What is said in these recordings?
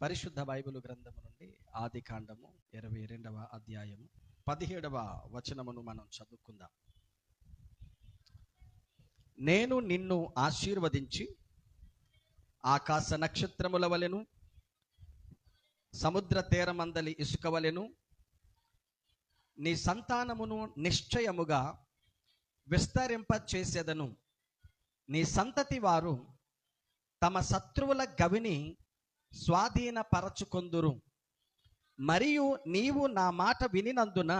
పరిశుద్ధ బైబిల్ గ్రంథము నుండి ఆది కాండము 22వ అధ్యాయము 17వ వచనమును మనం చదువుకుందాం. నేను నిన్ను ఆశీర్వదించి ఆకాశ నక్షత్రముల వలెను సముద్ర తీరమందలి ఇసుక వలెను నీ సంతానమును నిశ్చయముగా విస్తరింపచేసేదను. నీ సంతతి వారు తమ శత్రువుల గవిని స్వాధీనపరచుకొందురు. మరియు నీవు నా మాట వినినందున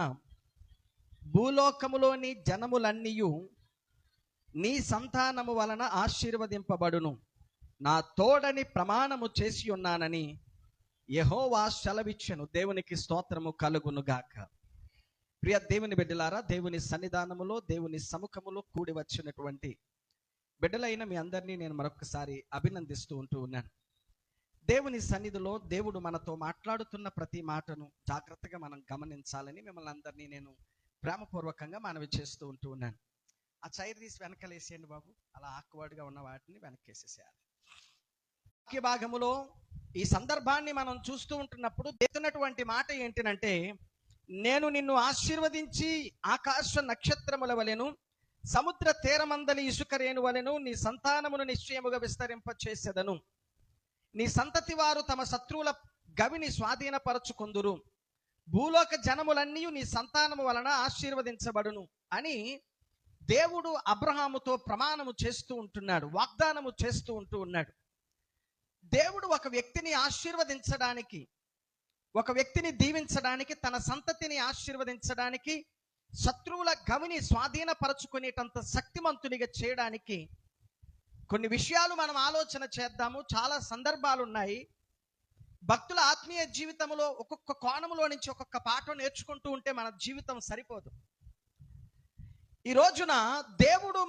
భూలోకములోని జనములన్నీయు నీ సంతానము వలన ఆశీర్వదింపబడును. నా తోడని ప్రమాణము చేసి ఉన్నానని యెహోవా సెలవిచ్చెను. దేవునికి స్తోత్రము కలుగును గాక. ప్రియ దేవుని బిడ్డలారా, దేవుని సన్నిధానములో దేవుని సముఖములో కూడి వచ్చినటువంటి బిడ్డలైన మీ అందరినీ నేను మరొకసారి అభినందిస్తూ ఉన్నాను. దేవుని సన్నిధిలో దేవుడు మనతో మాట్లాడుతున్న ప్రతి మాటను జాగ్రత్తగా మనం గమనించాలని మిమ్మల్ని అందరినీ నేను ప్రేమపూర్వకంగా మనవి చేస్తూ ఉన్నాను. ఆ చైర్ తీసి వెనకలేసేయండి బాబు. అలా ఆక్వర్డ్గా ఉన్న వాటిని వెనకేసేసేయాలి. వాక్య భాగములో ఈ సందర్భాన్ని మనం చూస్తూ ఉంటున్నప్పుడు దేవునటువంటి మాట ఏంటంటే, నేను నిన్ను ఆశీర్వదించి ఆకాశ నక్షత్రముల వలెను సముద్ర తీరమందలి ఇసుక రేణు వలెను నీ సంతానమును నిశ్చయముగా విస్తరింపచేసేదను. నీ సంతతి వారు తమ శత్రువుల గవిని స్వాధీనపరచుకొందురు. భూలోక జనములన్నీ నీ సంతానము వలన ఆశీర్వదించబడును అని దేవుడు అబ్రహాముతో ప్రమాణము చేస్తూ ఉంటున్నాడు, వాగ్దానము చేస్తూ ఉన్నాడు. దేవుడు ఒక వ్యక్తిని ఆశీర్వదించడానికి, ఒక వ్యక్తిని దీవించడానికి, తన సంతతిని ఆశీర్వదించడానికి, శత్రువుల గవిని స్వాధీనపరచుకునేటంత శక్తిమంతునిగా చేయడానికి కొన్ని విషయాలు మనం ఆలోచన చేద్దాము. చాలా సందర్భాలు ఉన్నాయి. భక్తుల ఆత్మీయ జీవితంలో ఒక్కొక్క కోణములో నుంచి ఒక్కొక్క పాఠం నేర్చుకుంటూ ఉంటే మన జీవితం సరిపోదు. ఈ రోజున దేవుడు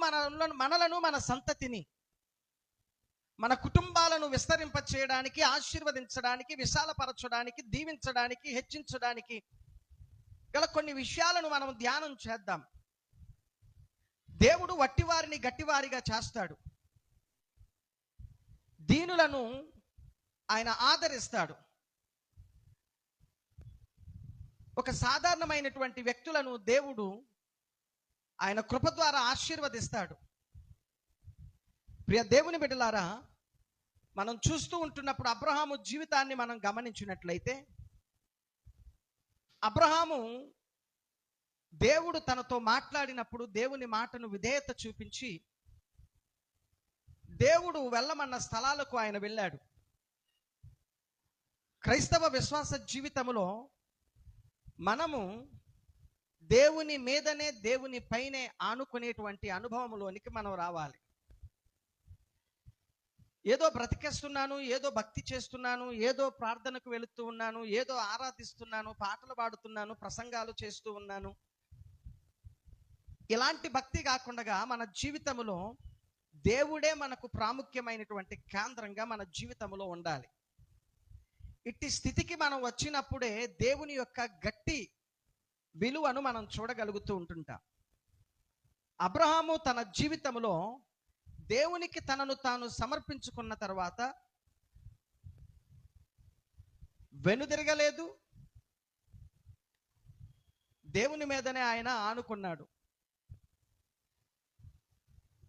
మనలను, మన సంతతిని, మన కుటుంబాలను విస్తరింప చేయడానికి, ఆశీర్వదించడానికి, విశాలపరచడానికి, దీవించడానికి, హెచ్చించడానికి గల కొన్ని విషయాలను మనం ధ్యానం చేద్దాం. దేవుడు వట్టివారిని గట్టివారిగా చేస్తాడు. దీనులను ఆయన ఆదరిస్తాడు. ఒక సాధారణమైనటువంటి వ్యక్తులను దేవుడు ఆయన కృప ద్వారా ఆశీర్వదిస్తాడు. ప్రియ దేవుని బిడ్డలారా, మనం చూస్తూ ఉంటున్నప్పుడు అబ్రహాము జీవితాన్ని మనం గమనించినట్లయితే, అబ్రహాము దేవుడు తనతో మాట్లాడినప్పుడు దేవుని మాటను విధేయత చూపించి దేవుడు వెళ్ళమన్న స్థలాలకు ఆయన వెళ్ళాడు. క్రైస్తవ విశ్వాస జీవితంలో మనము దేవుని మీదనే, దేవుని పైనే ఆనుకునేటువంటి అనుభవంలోనికి మనం రావాలి. ఏదో బ్రతికేస్తున్నాను, ఏదో భక్తి చేస్తున్నాను, ఏదో ప్రార్థనకు వెళుతూ ఉన్నాను, ఏదో ఆరాధిస్తున్నాను, పాటలు పాడుతున్నాను, ప్రసంగాలు చేస్తూ ఉన్నాను, ఇలాంటి భక్తి కాకుండా మన జీవితంలో దేవుడే మనకు ప్రాముఖ్యమైనటువంటి కేంద్రంగా మన జీవితంలో ఉండాలి. ఇట్టి స్థితికి మనం వచ్చినప్పుడే దేవుని యొక్క గట్టి విలువను మనం చూడగలుగుతూ ఉంటుంటాం. అబ్రహాము తన జీవితంలో దేవునికి తనను తాను సమర్పించుకున్న తర్వాత వెనుదిరగలేదు. దేవుని మీదనే ఆయన ఆనుకున్నాడు.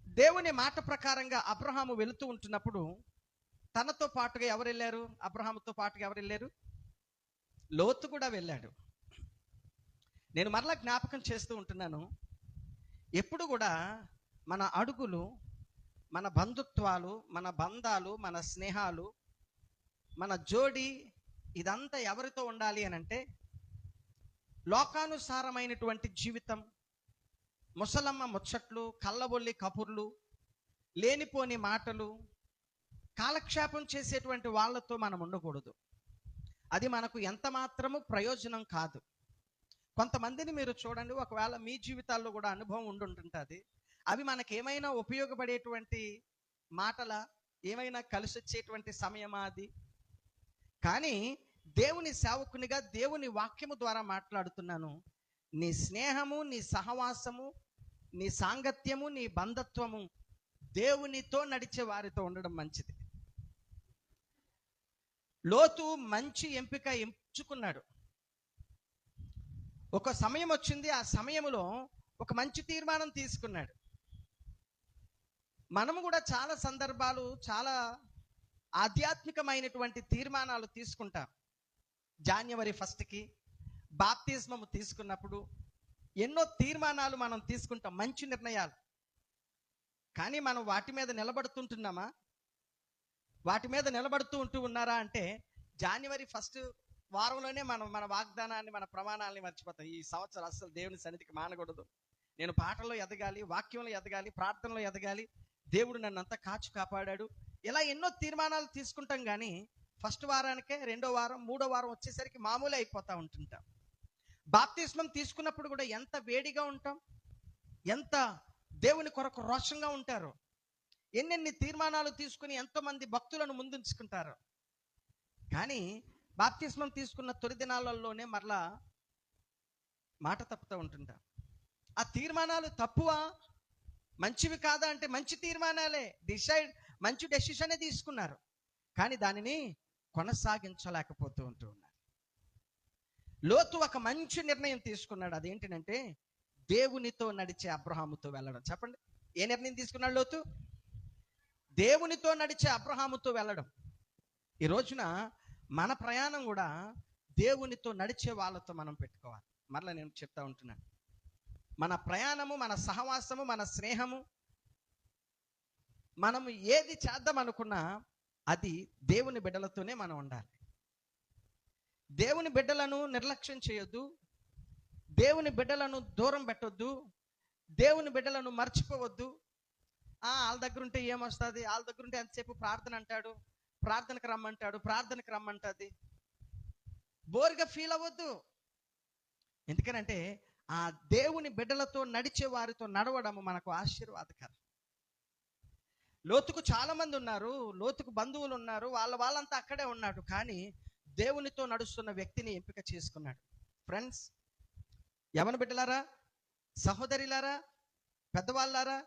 దేవుని మాట ప్రకారంగా అబ్రహాము వెళుతూ ఉంటున్నప్పుడు తనతో పాటుగా ఎవరు వెళ్ళారు? అబ్రహాముతో పాటుగా ఎవరు వెళ్ళారు? లోతు కూడా వెళ్ళాడు. నేను మరలా జ్ఞాపకం చేస్తూ ఉంటున్నాను, ఎప్పుడు కూడా మన అడుగులు, మన బంధుత్వాలు, మన బంధాలు, మన స్నేహాలు, మన జోడి, ఇదంతా ఎవరితో ఉండాలి అని అంటే, లోకానుసారమైనటువంటి జీవితం, ముసలమ్మ ముచ్చట్లు, కళ్ళబొల్లి కబుర్లు, లేనిపోని మాటలు, కాలక్షేపం చేసేటువంటి వాళ్ళతో మనం ఉండకూడదు. అది మనకు ఎంత మాత్రము ప్రయోజనం కాదు. కొంతమందిని మీరు చూడండి, ఒకవేళ మీ జీవితాల్లో కూడా అనుభవం ఉండుంటుంది. అవి మనకి ఏమైనా ఉపయోగపడేటువంటి మాటల, ఏమైనా కలిసి వచ్చేటువంటి సమయమా అది? కానీ దేవుని సేవకునిగా దేవుని వాక్యము ద్వారా మాట్లాడుతున్నాను. నీ స్నేహము, నీ సహవాసము, నీ సాంగత్యము, నీ బంధత్వము దేవునితో నడిచే వారితో ఉండడం మంచిది. లోతు మంచి ఎంపిక ఎంచుకున్నాడు. ఒక సమయం వచ్చింది, ఆ సమయంలో ఒక మంచి తీర్మానం తీసుకున్నాడు. మనము కూడా చాలా సందర్భాలు, చాలా ఆధ్యాత్మికమైనటువంటి తీర్మానాలు తీసుకుంటాం. జనవరి 1కి బాప్తిస్మము తీసుకున్నప్పుడు ఎన్నో తీర్మానాలు మనం తీసుకుంటాం, మంచి నిర్ణయాలు. కానీ మనం వాటి మీద నిలబడుతుంటున్నామా? వాటి మీద నిలబడుతూ ఉన్నారా అంటే జనవరి 1 వారంలోనే మనం మన వాగ్దానాన్ని, మన ప్రమాణాలని మర్చిపోతాం. ఈ సంవత్సరం అస్సలు దేవుని సన్నిధికి మానకూడదు, నేను పాటల్లో ఎదగాలి, వాక్యంలో ఎదగాలి, ప్రార్థనలో ఎదగాలి, దేవుడు నన్ను అంతా కాపాడాడు, ఇలా ఎన్నో తీర్మానాలు తీసుకుంటాం. కానీ ఫస్ట్ వారానికే, రెండో వారం, మూడో వారం వచ్చేసరికి మామూలు అయిపోతూ ఉంటుంటాం. బాప్తిస్మం తీసుకున్నప్పుడు కూడా ఎంత వేడిగా ఉంటాం, ఎంత దేవుని కొరకు రోషంగా ఉంటారు. ఎన్నెన్ని తీర్మానాలు తీసుకుని ఎంతోమంది భక్తులను ముందుంచుకుంటారు. కానీ బాప్తిస్మం తీసుకున్న తొలి దినాలలోనే మరలా మాట తప్పుతూ ఉంటుంటారు. ఆ తీర్మానాలు తప్పువా, మంచివి కాదా అంటే మంచి తీర్మానాలే, మంచి డెసిషనే తీసుకున్నారు. కానీ దానిని కొనసాగించలేకపోతూ ఉన్నారు. లోతు ఒక మంచి నిర్ణయం తీసుకున్నాడు. అదేంటంటే దేవునితో నడిచే అబ్రహాముతో వెళ్ళడం. చెప్పండి, ఏ నిర్ణయం తీసుకున్నాడు లోతు? దేవునితో నడిచే అబ్రహాముతో వెళ్ళడం. ఈ రోజున మన ప్రయాణం కూడా దేవునితో నడిచే వాళ్ళతో మనం పెట్టుకోవాలి. మరలా నేను చెప్తా ఉంటున్నాను, మన ప్రయాణము, మన సహవాసము, మన స్నేహము, మనము ఏది చేద్దాం అనుకున్నా అది దేవుని బిడ్డలతోనే మనం ఉండాలి. దేవుని బిడ్డలను నిర్లక్ష్యం చేయొద్దు, దేవుని బిడ్డలను దూరం పెట్టొద్దు, దేవుని బిడ్డలను మర్చిపోవద్దు. వాళ్ళ దగ్గర ఉంటే ఏమొస్తుంది, వాళ్ళ దగ్గర ఉంటే ఎంతసేపు ప్రార్థన అంటాడు, ప్రార్థనకు రమ్మంటాడు, ప్రార్థనకు రమ్మంటుంది, బోర్గా ఫీల్ అవ్వద్దు. ఎందుకనంటే ఆ దేవుని బిడ్డలతో నడిచే వారితో నడవడం మనకు ఆశీర్వాదకరం. లోతుకు చాలా మంది ఉన్నారు, లోతుకు బంధువులు ఉన్నారు, వాళ్ళంతా అక్కడే ఉన్నాడు. కానీ దేవునితో నడుస్తున్న వ్యక్తిని ఎంపిక చేసుకున్నాడు. ఫ్రెండ్స్, యవన బిడ్డలారా, సహోదరిలారా, పెద్దవాళ్ళారా,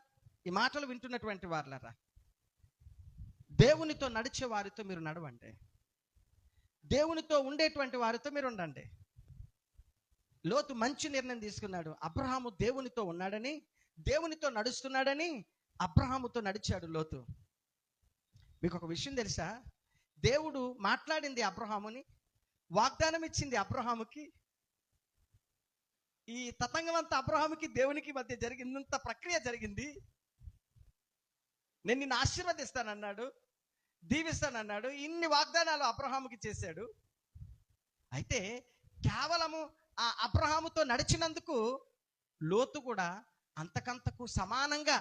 ఈ మాటలు వింటున్నటువంటి వారులారా, దేవునితో నడిచే వారితో మీరు నడవండి, దేవునితో ఉండేటువంటి వారితో మీరు ఉండండి. లోతు మంచి నిర్ణయం తీసుకున్నాడు. అబ్రహాము దేవునితో ఉన్నాడని, దేవునితో నడుస్తున్నాడని అబ్రహాముతో నడిచాడు లోతు. మీకు ఒక విషయం తెలుసా? దేవుడు మాట్లాడింది అబ్రహాముని, వాగ్దానం ఇచ్చింది అబ్రహాముకి. ఈ తతంగం అంతా అబ్రహాముకి దేవునికి మధ్య జరిగినంత ప్రక్రియ జరిగింది. నేను నిన్ను ఆశీర్వదిస్తానన్నాడు, దీవిస్తానన్నాడు, ఇన్ని వాగ్దానాలు అబ్రహాముకి చేశాడు. అయితే కేవలము ఆ అబ్రహాముతో నడిచినందుకు లోతు కూడా అంతకంతకు సమానంగా,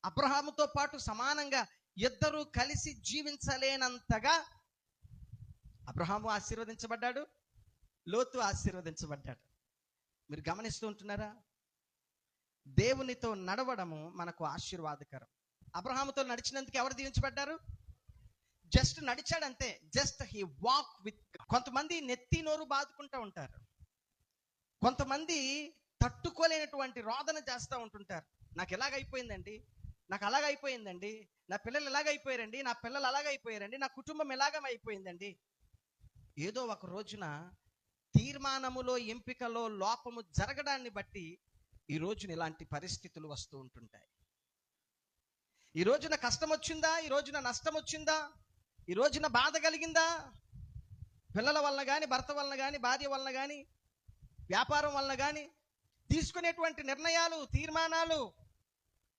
అబ్రహాముతో పాటు సమానంగా ఇద్దరూ కలిసి జీవించలేనంతగా అబ్రహాము ఆశీర్వదించబడ్డాడు, లోతు ఆశీర్వదించబడ్డాడు. మీరు గమనిస్తూ ఉంటున్నారా? దేవునితో నడవడము మనకు ఆశీర్వాదకరం. అబ్రహాముతో నడిచినందుకు ఎవరు దీవించబడ్డారు? జస్ట్ నడిచాడంతే, జస్ట్ హీ వాక్ విత్. కొంతమంది నెత్తి నోరు బాదుకుంటూ ఉంటారు, కొంతమంది తట్టుకోలేనటువంటి రోదన చేస్తూ ఉంటుంటారు. నాకు ఎలాగైపోయిందండి, నాకు అలాగైపోయిందండి, నా పిల్లలు ఎలాగైపోయారండి, నా పిల్లలు అలాగైపోయారండి, నా కుటుంబం ఎలాగైపోయిందండి. ఏదో ఒక రోజున తీర్మానములో, ఎంపికలో లోపము జరగడాన్ని బట్టి ఈ రోజున ఇలాంటి పరిస్థితులు వస్తూ ఉంటుంటాయి. ఈ రోజున కష్టం వచ్చిందా, ఈ రోజున నష్టం వచ్చిందా, ఈ రోజున బాధ కలిగిందా, పిల్లల వలన కానీ, భర్త వలన కానీ, భార్య వలన కానీ, వ్యాపారం వలన కానీ తీసుకునేటువంటి నిర్ణయాలు, తీర్మానాలు,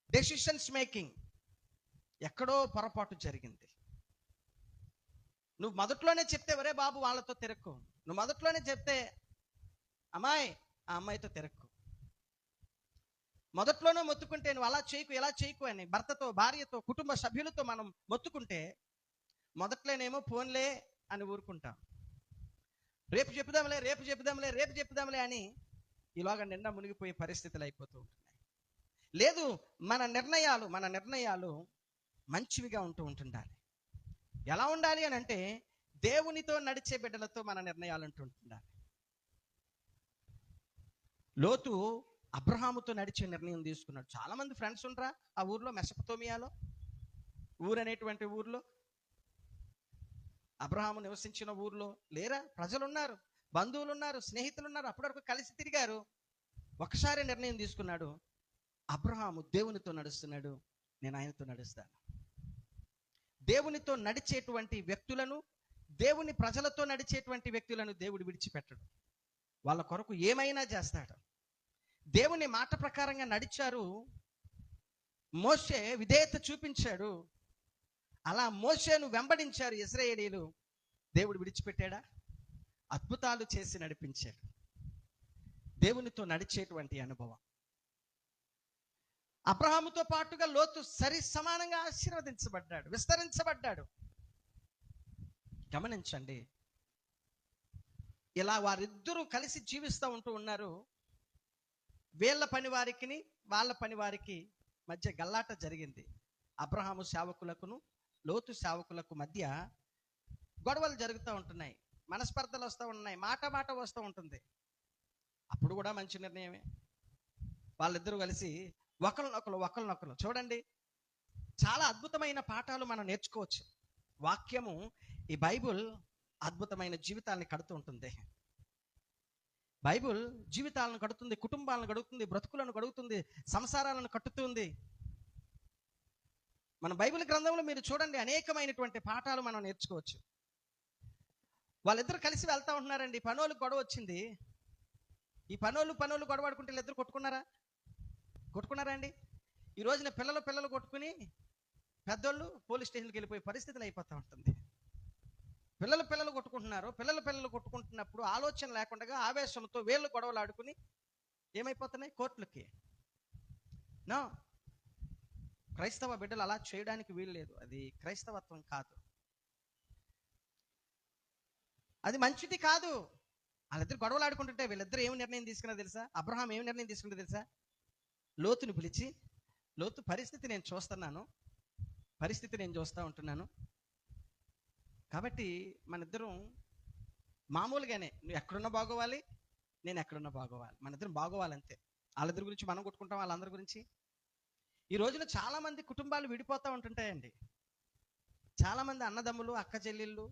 డెసిషన్స్ మేకింగ్ ఎక్కడో పొరపాటు జరిగింది. నువ్వు మొదట్లోనే చెప్తే ఒరే బాబు వాళ్ళతో తిరక్కు, నువ్వు మొదట్లోనే చెప్తే అమ్మాయి ఆ అమ్మాయితో తిరక్కు, మొదట్లోనే మొత్తుకుంటే నువ్వు అలా చేయకు, ఎలా చేయకు అని భర్తతో, భార్యతో, కుటుంబ సభ్యులతో మనం మొత్తుకుంటే మొదట్లోనేమో ఫోన్లే అని ఊరుకుంటాం. రేపు చెప్పుదాంలే, రేపు చెప్పుదాంలే, రేపు చెప్పుదాంలే అని ఇలాగ నిండా మునిగిపోయే పరిస్థితులు అయిపోతూ ఉంటున్నాయి. లేదు, మన నిర్ణయాలు మంచివిగా ఉంటుండాలి. ఎలా ఉండాలి అని అంటే దేవునితో నడిచే బిడ్డలతో మన నిర్ణయాలు ఉంటుండాలి. లోతు అబ్రహాముతో నడిచే నిర్ణయం తీసుకున్నాడు. చాలా మంది ఫ్రెండ్స్ ఉండరా ఆ ఊర్లో, మెసపతోమియాలో ఊరనేటువంటి ఊర్లో. అబ్రహాము నివసించిన ఊర్లో లేరా? ప్రజలు ఉన్నారు, బంధువులు ఉన్నారు, స్నేహితులు ఉన్నారు, అప్పటి వరకు కలిసి తిరిగారు. ఒకసారి నిర్ణయం తీసుకున్నాడు, అబ్రహాము దేవునితో నడుస్తున్నాడు, నేను ఆయనతో నడుస్తాను. దేవునితో నడిచేటువంటి వ్యక్తులను, దేవుని ప్రజలతో నడిచేటువంటి వ్యక్తులను దేవుడు విడిచిపెట్టడు. వాళ్ళ కొరకు ఏమైనా చేస్తాడు. దేవుని మాట ప్రకారంగా నడిచారు. మోషే విధేయత చూపించాడు. అలా మోషేను వెంబడించారు ఇశ్రాయేలీయులు. దేవుడు విడిచిపెట్టాడా? అద్భుతాలు చేసి నడిపించాడు. దేవునితో నడిచేటువంటి అనుభవం. అబ్రహాముతో పాటుగా లోతు సరి సమానంగా ఆశీర్వదించబడ్డాడు, విస్తరించబడ్డాడు. గమనించండి, ఇలా వారిద్దరూ కలిసి జీవిస్తూ ఉంటూ ఉన్నారు. వీళ్ళ పని వారికి వాళ్ళ పని వారికి మధ్య గల్లాట జరిగింది. అబ్రహాము సేవకులకును లోతు సేవకులకు మధ్య గొడవలు జరుగుతూ ఉంటున్నాయి, మనస్పర్ధలు వస్తూ ఉన్నాయి, మాట వస్తూ ఉంటుంది. అప్పుడు కూడా మంచి నిర్ణయమే. వాళ్ళిద్దరూ కలిసి ఒకరినొకరు చూడండి, చాలా అద్భుతమైన పాఠాలు మనం నేర్చుకోవచ్చు. వాక్యము, ఈ బైబుల్ అద్భుతమైన జీవితాలను కడుతూ ఉంటుంది. బైబుల్ జీవితాలను కడుతుంది, కుటుంబాలను కడుగుతుంది, బ్రతుకులను కడుగుతుంది, సంసారాలను కట్టుతుంది. మన బైబిల్ గ్రంథంలో మీరు చూడండి, అనేకమైనటువంటి పాఠాలు మనం నేర్చుకోవచ్చు. వాళ్ళిద్దరు కలిసి వెళ్తా ఉంటున్నారండి. పనోళ్ళకి గొడవ వచ్చింది. ఈ పనోళ్ళు గొడవాడుకుంటే వీళ్ళిద్దరు కొట్టుకున్నారా అండి? ఈ రోజున పిల్లలు కొట్టుకుని పెద్దోళ్ళు పోలీస్ స్టేషన్కి వెళ్ళిపోయే పరిస్థితులు అయిపోతూ ఉంటుంది. పిల్లలు కొట్టుకుంటున్నారు. పిల్లలు కొట్టుకుంటున్నప్పుడు ఆలోచన లేకుండా ఆవేశంతో వీళ్ళు గొడవలు ఆడుకుని ఏమైపోతున్నాయి? కోర్టులకి. నో, క్రైస్తవ బిడ్డలు అలా చేయడానికి వీలు లేదు. అది క్రైస్తవత్వం కాదు, అది మంచిది కాదు. వాళ్ళిద్దరు గొడవలు ఆడుకుంటుంటే వీళ్ళిద్దరు ఏమి నిర్ణయం తీసుకున్నా తెలుసా? అబ్రహాం ఏమి నిర్ణయం తీసుకుంటే తెలుసా? లోతుని పిలిచి, లోతు పరిస్థితి నేను చూస్తూ ఉంటున్నాను కాబట్టి మన ఇద్దరం మామూలుగానే, నువ్వు ఎక్కడున్నా బాగోవాలి, నేను ఎక్కడున్నా బాగోవాలి, మన ఇద్దరం బాగోవాలంతే. వాళ్ళిద్దరి గురించి మనం కొట్టుకుంటాం, వాళ్ళందరి గురించి. ఈ రోజున చాలా మంది కుటుంబాలు విడిపోతూ ఉంటుంటాయండి. చాలా మంది అన్నదమ్ములు, అక్క చెల్లెళ్ళు,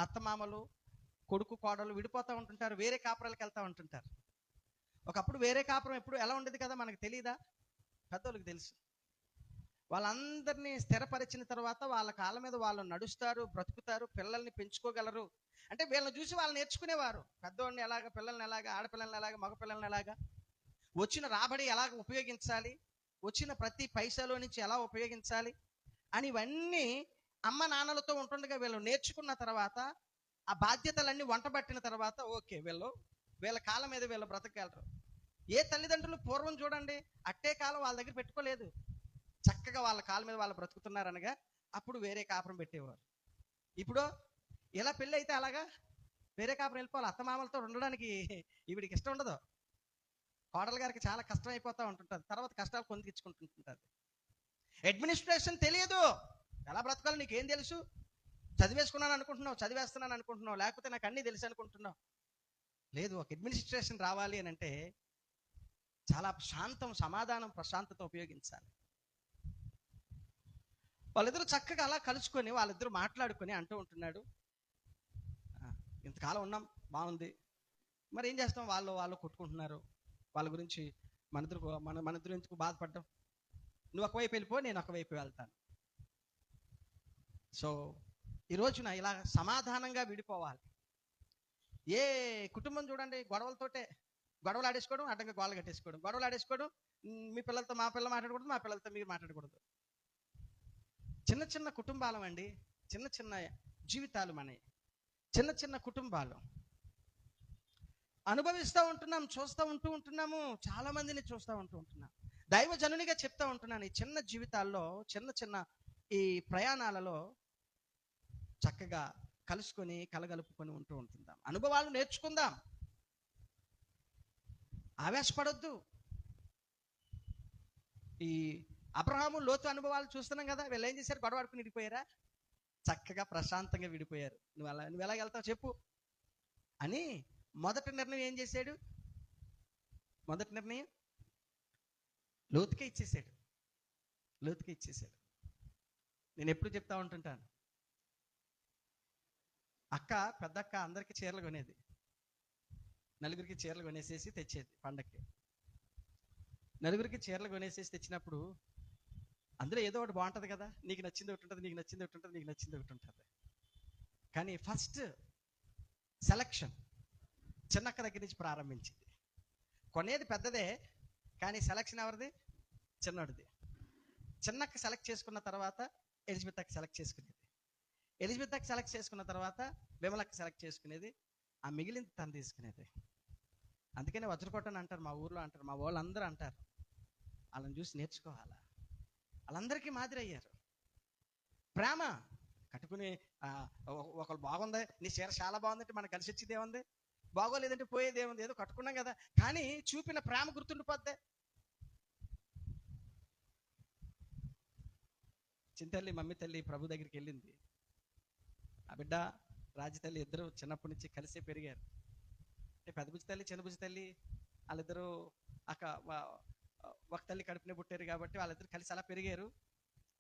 అత్తమామలు, కొడుకు కోడలు విడిపోతూ ఉంటుంటారు, వేరే కాపురాలకు వెళ్తూ ఉంటుంటారు. ఒకప్పుడు వేరే కాపురం ఎప్పుడు ఎలా ఉండేది కదా మనకు తెలియదా? పెద్దోళ్ళకి తెలుసు. వాళ్ళందరినీ స్థిరపరిచిన తర్వాత వాళ్ళ కాళ్ళ మీద వాళ్ళు నడుస్తారు, బ్రతుకుతారు, పిల్లల్ని పెంచుకోగలరు. అంటే వీళ్ళని చూసి వాళ్ళు నేర్చుకునేవారు. పెద్దోడిని ఎలాగా, పిల్లల్ని ఎలాగా, ఆడపిల్లల్ని ఎలాగా, మగపిల్లల్ని ఎలాగా, వచ్చిన రాబడి ఎలాగ ఉపయోగించాలి, వచ్చిన ప్రతి పైసలో నుంచి ఎలా ఉపయోగించాలి అని ఇవన్నీ అమ్మ నాన్నలతో ఉంటుండగా వీళ్ళు నేర్చుకున్న తర్వాత, ఆ బాధ్యతలన్నీ వంటబట్టిన తర్వాత ఓకే, వీళ్ళ కాళ్ళ మీద వీళ్ళు బ్రతకగలరు. ఏ తల్లిదండ్రులు పూర్వం చూడండి, అట్టే కాలం వాళ్ళ దగ్గర పెట్టుకోలేదు, చక్కగా వాళ్ళ కాళ్ళ మీద వాళ్ళు బ్రతుకుతున్నారనగా అప్పుడు వేరే కాపురం పెట్టేవారు. ఇప్పుడు ఇలా పెళ్ళి అయితే అలాగా వేరే కాపురం వెళ్ళిపోవాలి. అత్తమామలతో ఉండడానికి ఈవిడికి ఇష్టం ఉండదు. కోడలు గారికి చాలా కష్టం అయిపోతూ ఉంటుంటుంది. తర్వాత కష్టాలు పొందించుకుంటుంటుంది. అడ్మినిస్ట్రేషన్ తెలియదు, ఎలా బ్రతకాలి నీకేం తెలుసు? చదివేస్తున్నాను అనుకుంటున్నావు, లేకపోతే నాకు అన్నీ తెలుసు అనుకుంటున్నావు. లేదు, ఒక అడ్మినిస్ట్రేషన్ రావాలి అని అంటే చాలా శాంతం, సమాధానం, ప్రశాంతత ఉపయోగించాలి. వాళ్ళిద్దరూ చక్కగా అలా కలుసుకొని వాళ్ళిద్దరూ మాట్లాడుకొని అంటూ ఉంటున్నాడు, ఇంతకాలం ఉన్నాం బాగుంది, మరి ఏం చేస్తాం, వాళ్ళు కొట్టుకుంటున్నారు, వాళ్ళ గురించి మన ఇద్దరు ఎందుకు బాధపడ్డాం, నువ్వు ఒకవైపు వెళ్ళిపో, నేను ఒకవైపు వెళ్తాను. సో ఈ రోజున ఇలా సమాధానంగా విడిపోవాలి. ఏ కుటుంబం చూడండి, గొడవలు ఆడేసుకోవడం, అడ్డంగా గోడలు కట్టేసుకోవడం, గొడవలు ఆడేసుకోవడం, మీ పిల్లలతో మా పిల్లలు మాట్లాడకూడదు, మా పిల్లలతో మీరు మాట్లాడకూడదు. చిన్న చిన్న కుటుంబాలం అండి, చిన్న చిన్న జీవితాలు, మనవి చిన్న కుటుంబాలు అనుభవిస్తూ ఉంటున్నాం, చూస్తూ ఉంటున్నాము. చాలా మందిని చూస్తూ ఉంటున్నాం. దైవజనునిగా చెప్తా ఉంటున్నాను, ఈ చిన్న జీవితాల్లో, చిన్న ఈ ప్రయాణాలలో చక్కగా కలుసుకొని కలగలుపుకొని ఉంటుందాం. అనుభవాలు నేర్చుకుందాం, ఆవేశపడొద్దు. ఈ అబ్రహాము లోతు అనుభవాలు చూస్తున్నాం కదా, వీళ్ళు ఏం చేశారు? గొడవ ఆడుకుని విడిపోయారా? చక్కగా ప్రశాంతంగా విడిపోయారు. నువ్వు ఎలా వెళ్తావు చెప్పు అని మొదటి నిర్ణయం ఏం చేశాడు? మొదటి నిర్ణయం లోతుకే ఇచ్చేసాడు. నేను ఎప్పుడు చెప్తా ఉంటుంటాను, అక్క పెద్దక్క అందరికి చీరలు కొనేది, నలుగురికి చీరలు కొనేసేసి తెచ్చేది పండక్కి. నలుగురికి చీరలు కొనేసేసి తెచ్చినప్పుడు అందులో ఏదో ఒకటి బాగుంటుంది కదా, నీకు నచ్చింది ఒకటి ఉంటుంది, నీకు నచ్చింది ఒకటి ఉంటుంది, నీకు నచ్చింది ఒకటి ఉంటుంది. కానీ ఫస్ట్ సెలక్షన్ చిన్నక్క దగ్గర నుంచి ప్రారంభించింది. కొనేది పెద్దదే, కానీ సెలక్షన్ ఎవరిది? చిన్నోడిది. చిన్నక్క సెలెక్ట్ చేసుకున్న తర్వాత ఎలిజబెత్ అక్క సెలెక్ట్ చేసుకునేది, ఎలిజబెత్ అక్క సెలెక్ట్ చేసుకున్న తర్వాత విమలక్క సెలెక్ట్ చేసుకునేది, ఆ మిగిలింది తను తీసుకునేది. అందుకనే వజ్రకోటని అంటారు మా ఊర్లో, అంటారు మా వాళ్ళందరూ అంటారు, వాళ్ళని చూసి నేర్చుకోవాలా. వాళ్ళందరికీ మాదిరి అయ్యారు. ప్రేమ కట్టుకుని ఒకళ్ళు బాగుంది, నీ చీర చాలా బాగుందంటే మనకు కలిసి వచ్చేది ఏముంది, బాగోలేదంటే పోయేది ఏముంది, ఏదో కట్టుకున్నాం కదా. కానీ చూపిన ప్రేమ గుర్తుండిపోద్దే. చింతల్లి మమ్మీ తల్లి ప్రభు దగ్గరికి వెళ్ళింది. ఆ బిడ్డ రాజు తల్లి ఇద్దరు చిన్నప్పటి నుంచి కలిసే పెరిగారు. అంటే పెద్ద బుజ్జి తల్లి చిన్న బుజ్జి తల్లి వాళ్ళిద్దరూ ఒక తల్లి కడుపునే పుట్టారు కాబట్టి వాళ్ళిద్దరు కలిసి అలా పెరిగారు.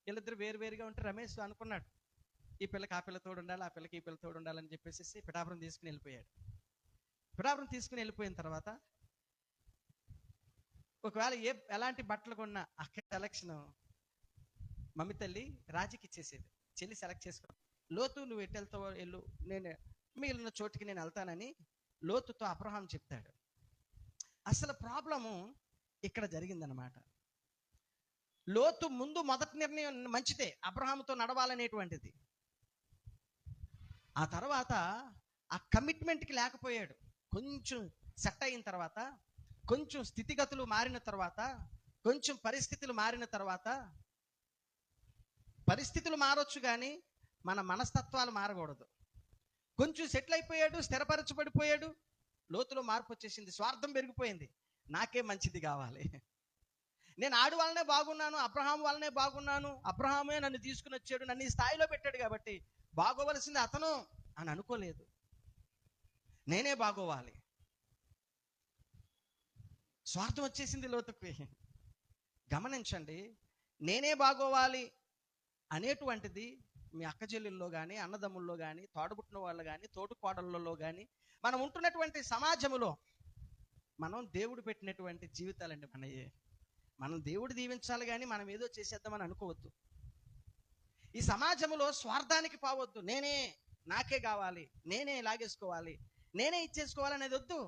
వీళ్ళిద్దరు వేరుగా ఉంటే రమేష్ అనుకున్నాడు, ఈ పిల్లకి ఆ పిల్ల తోడు ఉండాలి, ఆ పిల్లకి ఈ పిల్ల తోడు ఉండాలని చెప్పేసి పిఠాపురం తీసుకుని వెళ్ళిపోయాడు. పిఠాపురం తీసుకుని వెళ్ళిపోయిన తర్వాత ఒకవేళ ఎలాంటి బట్టలు కొన్నా అక్కడ సెలక్షన్ మమ్మీ తల్లి రాజీకి ఇచ్చేసేది. చెల్లి సెలెక్ట్ చేసుకో, లోతు నువ్వు ఎటు వెళ్తావో వెళ్ళు, నేను మిగిలిన చోటుకి నేను వెళ్తానని లోతుతో అబ్రహాం చెప్తాడు. అసలు ప్రాబ్లము ఇక్కడ జరిగిందనమాట. లోతు ముందు మొదటి నిర్ణయం మంచిదే, అబ్రహాముతో నడవాలనేటువంటిది. ఆ తర్వాత ఆ కమిట్మెంట్కి లేకపోయాడు. కొంచెం సెట్ అయిన తర్వాత, కొంచెం స్థితిగతులు మారిన తర్వాత, కొంచెం పరిస్థితులు మారిన తర్వాత, పరిస్థితులు మారొచ్చు కానీ మన మనస్తత్వాలు మారకూడదు. కొంచెం సెటిల్ అయిపోయాడు, స్థిరపరచబడిపోయాడు, లోతులో మార్పు వచ్చేసింది, స్వార్థం పెరిగిపోయింది. నాకే మంచిది కావాలి, నేను ఆడి వల్లనే బాగున్నాను, అబ్రహాం వల్లనే బాగున్నాను, అబ్రహామే నన్ను తీసుకుని వచ్చాడు, నన్ను ఈ స్థాయిలో పెట్టాడు కాబట్టి బాగోవలసింది అతను అని అనుకోలేదు. నేనే బాగోవాలి, స్వార్థం వచ్చేసింది లోతుకి. గమనించండి, నేనే బాగోవాలి అనేటువంటిది మీ అక్క చెల్లెల్లో కానీ, అన్నదమ్ముల్లో కానీ, తోడబుట్టిన వాళ్ళు కానీ, తోటి కోడళ్ళలో కానీ, మనం ఉంటున్నటువంటి సమాజంలో మనం దేవుడు పెట్టినటువంటి జీవితాలండి మనయే. మనం దేవుడు దీవించాలి కానీ మనం ఏదో చేసేద్దామని అనుకోవద్దు. ఈ సమాజంలో స్వార్థానికి పోవద్దు. నేనే, నాకే కావాలి, నేనే లాగేసుకోవాలి, నేనే ఇచ్చేసుకోవాలి అనేది వద్దు.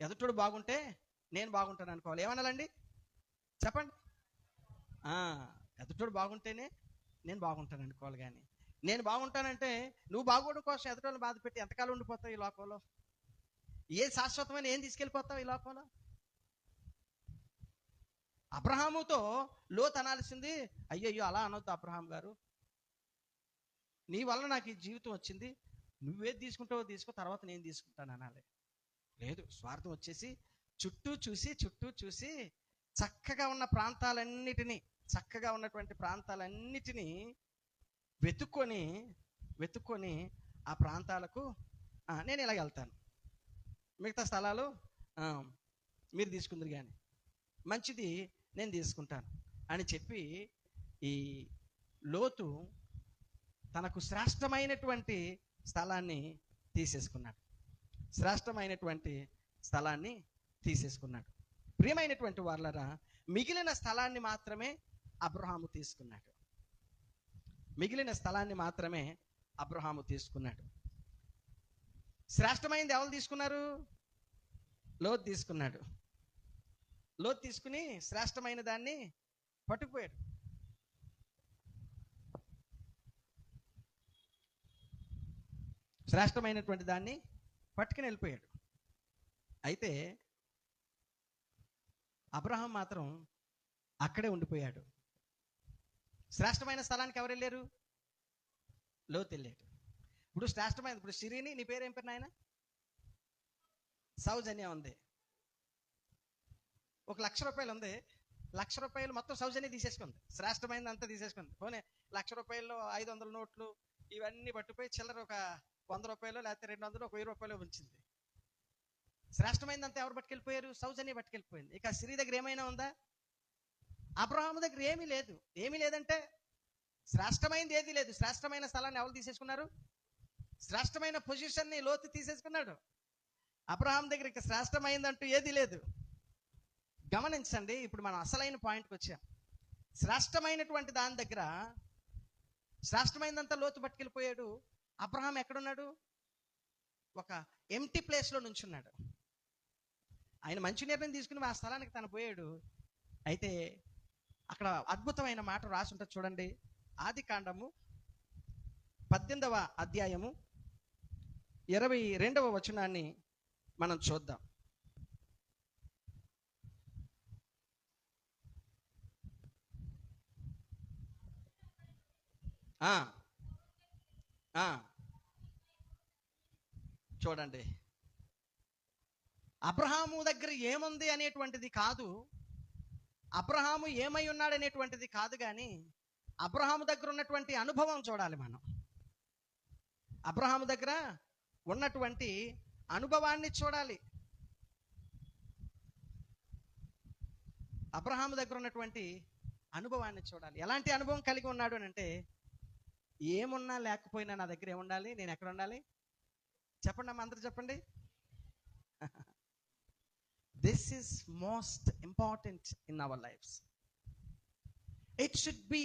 ఎదుటోడు బాగుంటే నేను బాగుంటాను అనుకోవాలి. ఏమనాలండి చెప్పండి? ఎదుటోడు బాగుంటేనే నేను బాగుంటాను అనుకోవాలి. కానీ నేను బాగుంటానంటే నువ్వు బాగోవడం కోసం ఎదుటోళ్ళు బాధ పెట్టి ఎంతకాలం ఉండిపోతావు ఈ లోకంలో? ఏ శాశ్వతమైన ఏం తీసుకెళ్ళిపోతావు ఈ లోకంలో? అబ్రహాముతో లోతు అనాల్సింది, అయ్యయ్యో అలా అనొద్దు అబ్రహాం గారు, నీ వల్ల నాకు ఈ జీవితం వచ్చింది, నువ్వేది తీసుకుంటావో తీసుకో, తర్వాత నేను తీసుకుంటాను అనాలి. లేదు, స్వార్థం వచ్చేసి చుట్టూ చూసి చక్కగా ఉన్న ప్రాంతాలన్నిటినీ, చక్కగా ఉన్నటువంటి ప్రాంతాలన్నిటినీ వెతుక్కొని ఆ ప్రాంతాలకు నేను ఇలాగ వెళ్తాను, మిగతా స్థలాలు మీరు తీసుకుందరు కానీ మంచిది నేను తీసుకుంటాను అని చెప్పి ఈ లోతు తనకు శ్రేష్టమైనటువంటి స్థలాన్ని తీసేసుకున్నాడు. ప్రియమైనటువంటి వాళ్ళరా, మిగిలిన స్థలాన్ని మాత్రమే అబ్రహాము తీసుకున్నాడు. శ్రేష్టమైనది ఎవరు తీసుకున్నారు? లోతు తీసుకున్నాడు. లోతు తీసుకుని శ్రేష్టమైన దాన్ని పట్టుకుపోయాడు. శ్రేష్టమైనటువంటి దాన్ని పట్టుకుని వెళ్ళిపోయాడు. అయితే అబ్రహాం మాత్రం అక్కడే ఉండిపోయాడు. శ్రేష్టమైన స్థలానికి ఎవరు వెళ్ళారు? లోతు వెళ్ళాడు. ఇప్పుడు సిరిని, నీ పేరు ఏం పేరు నాయన? సౌజన్య ఉంది. ₹1,00,000 ఉంది. ₹1,00,000 మొత్తం సౌజన్య తీసేసుకుంది, శ్రేష్టమైనది అంతా తీసేసుకుంది. పోనీ ₹1,00,000 500 నోట్లు ఇవన్నీ పట్టుపోయి చిల్లర ఒక ₹100 లేకపోతే 200 ఒక ₹1000 ఉంచింది. శ్రేష్టమైనదంతా ఎవరు పట్టుకెళ్ళిపోయారు? సౌజన్య పట్టుకెళ్ళిపోయింది. ఇక సిరి దగ్గర ఏమైనా ఉందా? అబ్రహాము దగ్గర ఏమీ లేదు. ఏమీ లేదంటే శ్రేష్టమైనది ఏది లేదు. శ్రేష్టమైన స్థలాన్ని ఎవరు తీసేసుకున్నారు? శ్రేష్టమైన పొజిషన్ని లోతు తీసేసుకున్నాడు. అబ్రహాం దగ్గర ఇక శ్రేష్టమైందంటూ ఏది లేదు. గమనించండి, ఇప్పుడు మనం అసలైన పాయింట్కి వచ్చాం. శ్రేష్టమైనటువంటి దాని దగ్గర శ్రేష్టమైనదంతా లోతు పట్టుకెళ్ళిపోయాడు. అబ్రహాం ఎక్కడున్నాడు? ఒక ఎంటీ ప్లేస్లో నుంచున్నాడు. ఆయన మంచి నిర్ణయం తీసుకుని ఆ స్థలానికి తను పోయాడు. అయితే అక్కడ అద్భుతమైన మాట రాసి ఉంటుంది చూడండి. ఆదికాండము 18వ అధ్యాయము 22వ వచనాన్ని మనం చూద్దాం. చూడండి, అబ్రహాము దగ్గర ఏముంది అనేటువంటిది కాదు, అబ్రహాము ఏమై ఉన్నాడు అనేటువంటిది కాదు, కానీ అబ్రహాము దగ్గర ఉన్నటువంటి అనుభవం చూడాలి మనం. అబ్రహాము దగ్గర ఉన్నటువంటి అనుభవాన్ని చూడాలి. అబ్రహాము దగ్గర ఉన్నటువంటి అనుభవాన్ని చూడాలి. ఎలాంటి అనుభవం కలిగి ఉన్నాడు అని అంటే, ఏమున్నా లేకపోయినా నా దగ్గర ఏముండాలి? నేను ఎక్కడ ఉండాలి? చెప్పండి అమ్మ, అందరూ చెప్పండి. This is most important in our lifes. It should be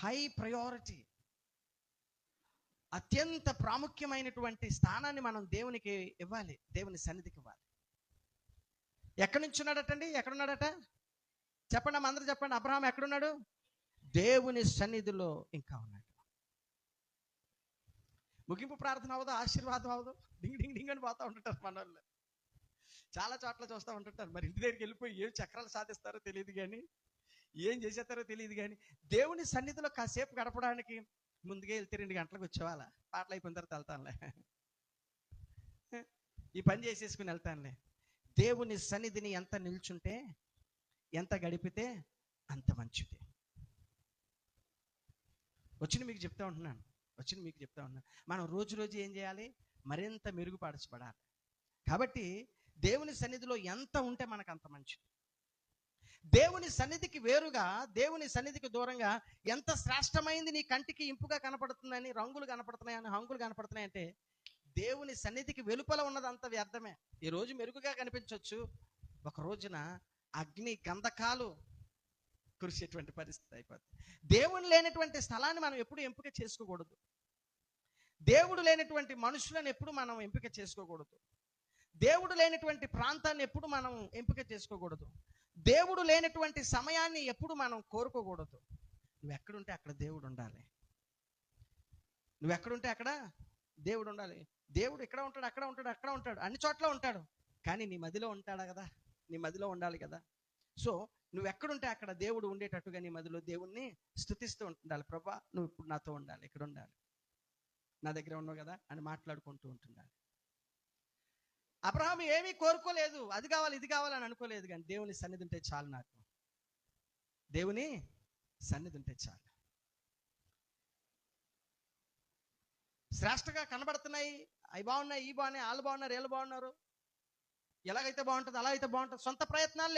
high priority. అత్యంత ప్రాముఖ్యమైనటువంటి స్థానాన్ని మనం దేవునికి ఇవ్వాలి, దేవుని సన్నిధికి ఇవ్వాలి. ఎక్కడి నుంచి ఉన్నాడటండి? ఎక్కడున్నాడట? చెప్పండి అమ్మ, అందరూ చెప్పండి. అబ్రహాం ఎక్కడున్నాడు? దేవుని సన్నిధిలో ఇంకా ఉన్నాడు. ముగింపు ప్రార్థన అవ్వదు, ఆశీర్వాదం అవ్వదు, డింగ్ డింగ్ డింగ్ అని పోతూ ఉంటుంటారు మన వాళ్ళు. చాలా చోట్ల చూస్తూ ఉంటుంటారు. మరి ఇంటి దగ్గరికి వెళ్ళిపోయి ఏం చక్రాలు సాధిస్తారో తెలియదు, కానీ ఏం చేసేస్తారో తెలియదు, కానీ దేవుని సన్నిధిలో కాసేపు గడపడానికి ముందుగా వెళ్తే 2 గంటలకు వచ్చేవాళ్ళ, పాటలు అయిపోయిన తర్వాత వెళ్తానులే, ఈ పని చేసేసుకుని వెళ్తానులే. దేవుని సన్నిధిని ఎంత నిల్చుంటే, ఎంత గడిపితే అంత మంచిది. మీకు చెప్తా ఉంటున్నాను మనం రోజు రోజు ఏం చేయాలి? మరింత మెరుగుపరచబడాలి. కాబట్టి దేవుని సన్నిధిలో ఎంత ఉంటే మనకు అంత మంచిది. దేవుని సన్నిధికి వేరుగా, దేవుని సన్నిధికి దూరంగా ఎంత శ్రేష్టమైంది నీ కంటికి ఇంపుగా కనపడుతుందని, రంగులు కనపడుతున్నాయని, హంగులు కనపడుతున్నాయంటే, దేవుని సన్నిధికి వెలుపల ఉన్నదంతా వ్యర్థమే. ఈ రోజు మెరుగుగా కనిపించవచ్చు, ఒక రోజున అగ్ని గంధకాలు కురిసేటువంటి పరిస్థితి అయిపోతుంది. దేవుడు లేనటువంటి స్థలాన్ని మనం ఎప్పుడు ఎంపిక చేసుకోకూడదు. దేవుడు లేనటువంటి మనుషులను ఎప్పుడు మనం ఎంపిక చేసుకోకూడదు. దేవుడు లేనటువంటి ప్రాంతాన్ని ఎప్పుడు మనం ఎంపిక చేసుకోకూడదు. దేవుడు లేనటువంటి సమయాన్ని ఎప్పుడు మనం కోరుకోకూడదు. నువ్వు ఎక్కడుంటే అక్కడ దేవుడు ఉండాలి. నువ్వు ఎక్కడుంటే అక్కడ దేవుడు ఉండాలి. దేవుడు ఇక్కడ ఉంటాడు, అక్కడ ఉంటాడు, అక్కడ ఉంటాడు, అన్ని చోట్ల ఉంటాడు, కానీ నీ మదిలో ఉంటాడా కదా, నీ మదిలో ఉండాలి కదా. సో నువ్వు ఎక్కడుంటే అక్కడ దేవుడు ఉండేటట్టుగా నీ మదిలో దేవుణ్ణి స్తుతిస్తూ ఉండాలి. ప్రభా, నువ్వు ఇప్పుడు నాతో ఉండాలి, ఇక్కడ ఉండాలి, నా దగ్గర ఉన్నావు కదా అని మాట్లాడుకుంటూ ఉంటుండాలి. అబ్రహాము ఏమీ కోరుకోలేదు, అది కావాలి ఇది కావాలని అనుకోలేదు, కానీ దేవుని సన్నిధి ఉంటే చాలు, నాకు దేవుని సన్నిధి ఉంటే చాలు. శ్రేష్టంగా కనబడుతున్నాయి, అవి బాగున్నాయి, ఈ బాగున్నాయి, వాళ్ళు బాగున్నారు, వీళ్ళు బాగున్నారు, ఎలాగైతే బాగుంటుంది అలా అయితే బాగుంటుంది. సొంత ప్రయత్నాలు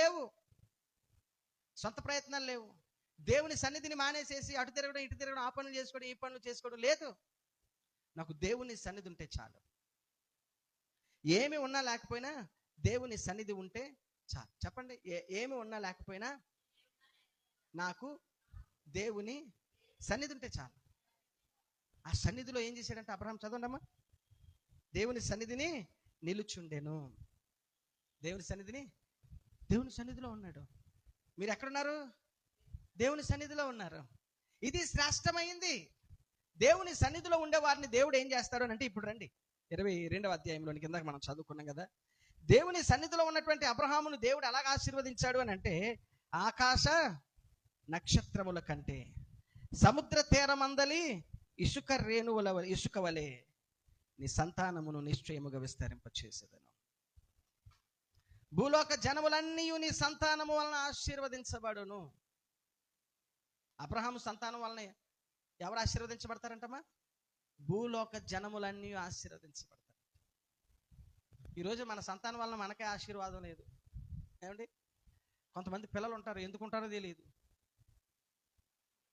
లేవు. దేవుని సన్నిధిని మానేసేసి అటు తిరగడం, ఇటు తిరగడం, ఆ పనులు చేసుకోవడం, ఈ పనులు చేసుకోవడం లేదు. నాకు దేవుని సన్నిధి ఉంటే చాలు. ఏమి ఉన్నా లేకపోయినా దేవుని సన్నిధి ఉంటే చాలు. చెప్పండి, ఏమి ఉన్నా లేకపోయినా నాకు దేవుని సన్నిధి ఉంటే చాలు. ఆ సన్నిధిలో ఏం చేశాడంటే అబ్రహాం, చదవండమ్మా. దేవుని సన్నిధిని నిలుచుండెను. దేవుని సన్నిధిలో ఉన్నాడు. మీరు ఎక్కడున్నారు? దేవుని సన్నిధిలో ఉన్నారు. ఇది శ్రేష్టమైంది. దేవుని సన్నిధిలో ఉండే వారిని దేవుడు ఏం చేస్తాడు అంటే, ఇప్పుడు రండి 22వ అధ్యాయంలోని కింద మనం చదువుకున్నాం కదా. దేవుని సన్నిధిలో ఉన్నటువంటి అబ్రహామును దేవుడు ఎలాగ ఆశీర్వదించాడు అని అంటే, ఆకాశ నక్షత్రముల కంటే సముద్ర తీరమందలి ఇసుక వలె నీ సంతానమును నిశ్చయముగా విస్తరింపచేసేదను. భూలోక జనములన్నీ నీ సంతానము వలన ఆశీర్వదించబడును. అబ్రహాము సంతానం వలన ఎవరు ఆశీర్వదించబడతారంటమ్మా? భూలోక జనములన్నీ ఆశీర్వదించబడతారు. ఈరోజు మన సంతానం వలన మనకే ఆశీర్వాదం లేదు. ఏమండి? కొంతమంది పిల్లలు ఉంటారు, ఎందుకుంటారో తెలియదు,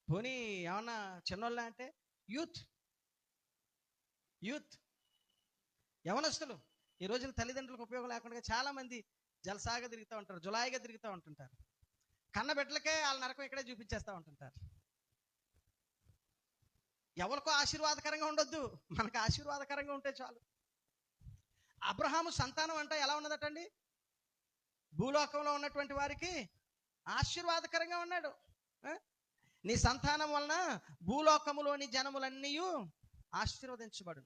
పోనీ ఏమన్నా చిన్నోళ్ళ అంటే యూత్ యూత్ యవనస్తులు ఈ రోజున తల్లిదండ్రులకు ఉపయోగం లేకుండా చాలా మంది జలసాగా తిరుగుతూ ఉంటారు, జులాయిగా తిరుగుతూ ఉంటుంటారు. కన్న బిడ్డలకే వాళ్ళ నరకం ఇక్కడే చూపించేస్తూ ఉంటుంటారు. ఎవరికో ఆశీర్వాదకరంగా ఉండొద్దు, మనకు ఆశీర్వాదకరంగా ఉంటే చాలు. అబ్రహాము సంతానం అంటే ఎలా ఉన్నదటండి? భూలోకంలో ఉన్నటువంటి వారికి ఆశీర్వాదకరంగా ఉన్నాడు. నీ సంతానం వలన భూలోకములోని జనములన్నీ ఆశీర్వదించబడు.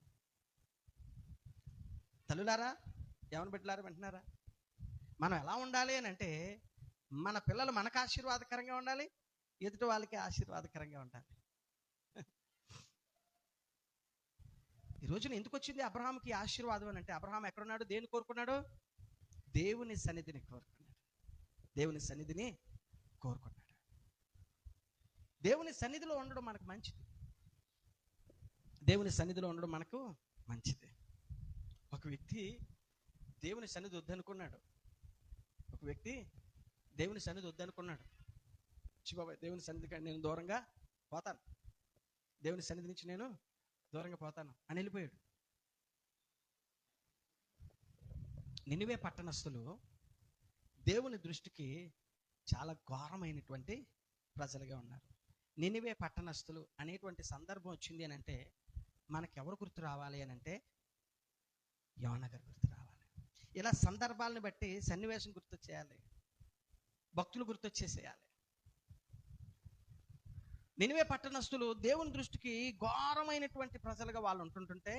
తల్లులారా, ఎవరి బిడ్డలారా వింటున్నారా? మనం ఎలా ఉండాలి అని అంటే, మన పిల్లలు మనకు ఆశీర్వాదకరంగా ఉండాలి, ఎదుటి వాళ్ళకి ఆశీర్వాదకరంగా ఉండాలి. ఈ రోజున ఎందుకు వచ్చింది అబ్రహాంకి ఆశీర్వాదం అని అంటే, అబ్రహాం ఎక్కడున్నాడు? దేన్ని కోరుకున్నాడు? దేవుని సన్నిధిని కోరుకున్నాడు. దేవుని సన్నిధిని కోరుకున్నాడు. దేవుని సన్నిధిలో ఉండడం మనకు మంచిది. దేవుని సన్నిధిలో ఉండడం మనకు మంచిది. ఒక వ్యక్తి దేవుని సన్నిధి వద్దనుకున్నాడు. ఒక వ్యక్తి దేవుని సన్నిధి వద్దనుకున్నాడు. చిబాబాయ్, దేవుని సన్నిధి కానీ నేను దూరంగా పోతాను, దేవుని సన్నిధి నుంచి నేను దూరంగా పోతాను అని వెళ్ళిపోయాడు. నినివే పట్టణస్థులు దేవుని దృష్టికి చాలా ఘోరమైనటువంటి ప్రజలుగా ఉన్నారు. నినివే పట్టణస్థులు అనేటువంటి సందర్భం వచ్చింది అని అంటే మనకెవరు గుర్తు రావాలి అని అంటే యోనా గారు గుర్తు రావాలి. ఇలా సందర్భాలను బట్టి సన్నివేశం గుర్తొచ్చేయాలి, భక్తులు గుర్తొచ్చేసేయాలి. నినివే పట్టణస్థులు దేవుని దృష్టికి ఘోరమైనటువంటి ప్రజలుగా వాళ్ళు ఉంటుంటుంటే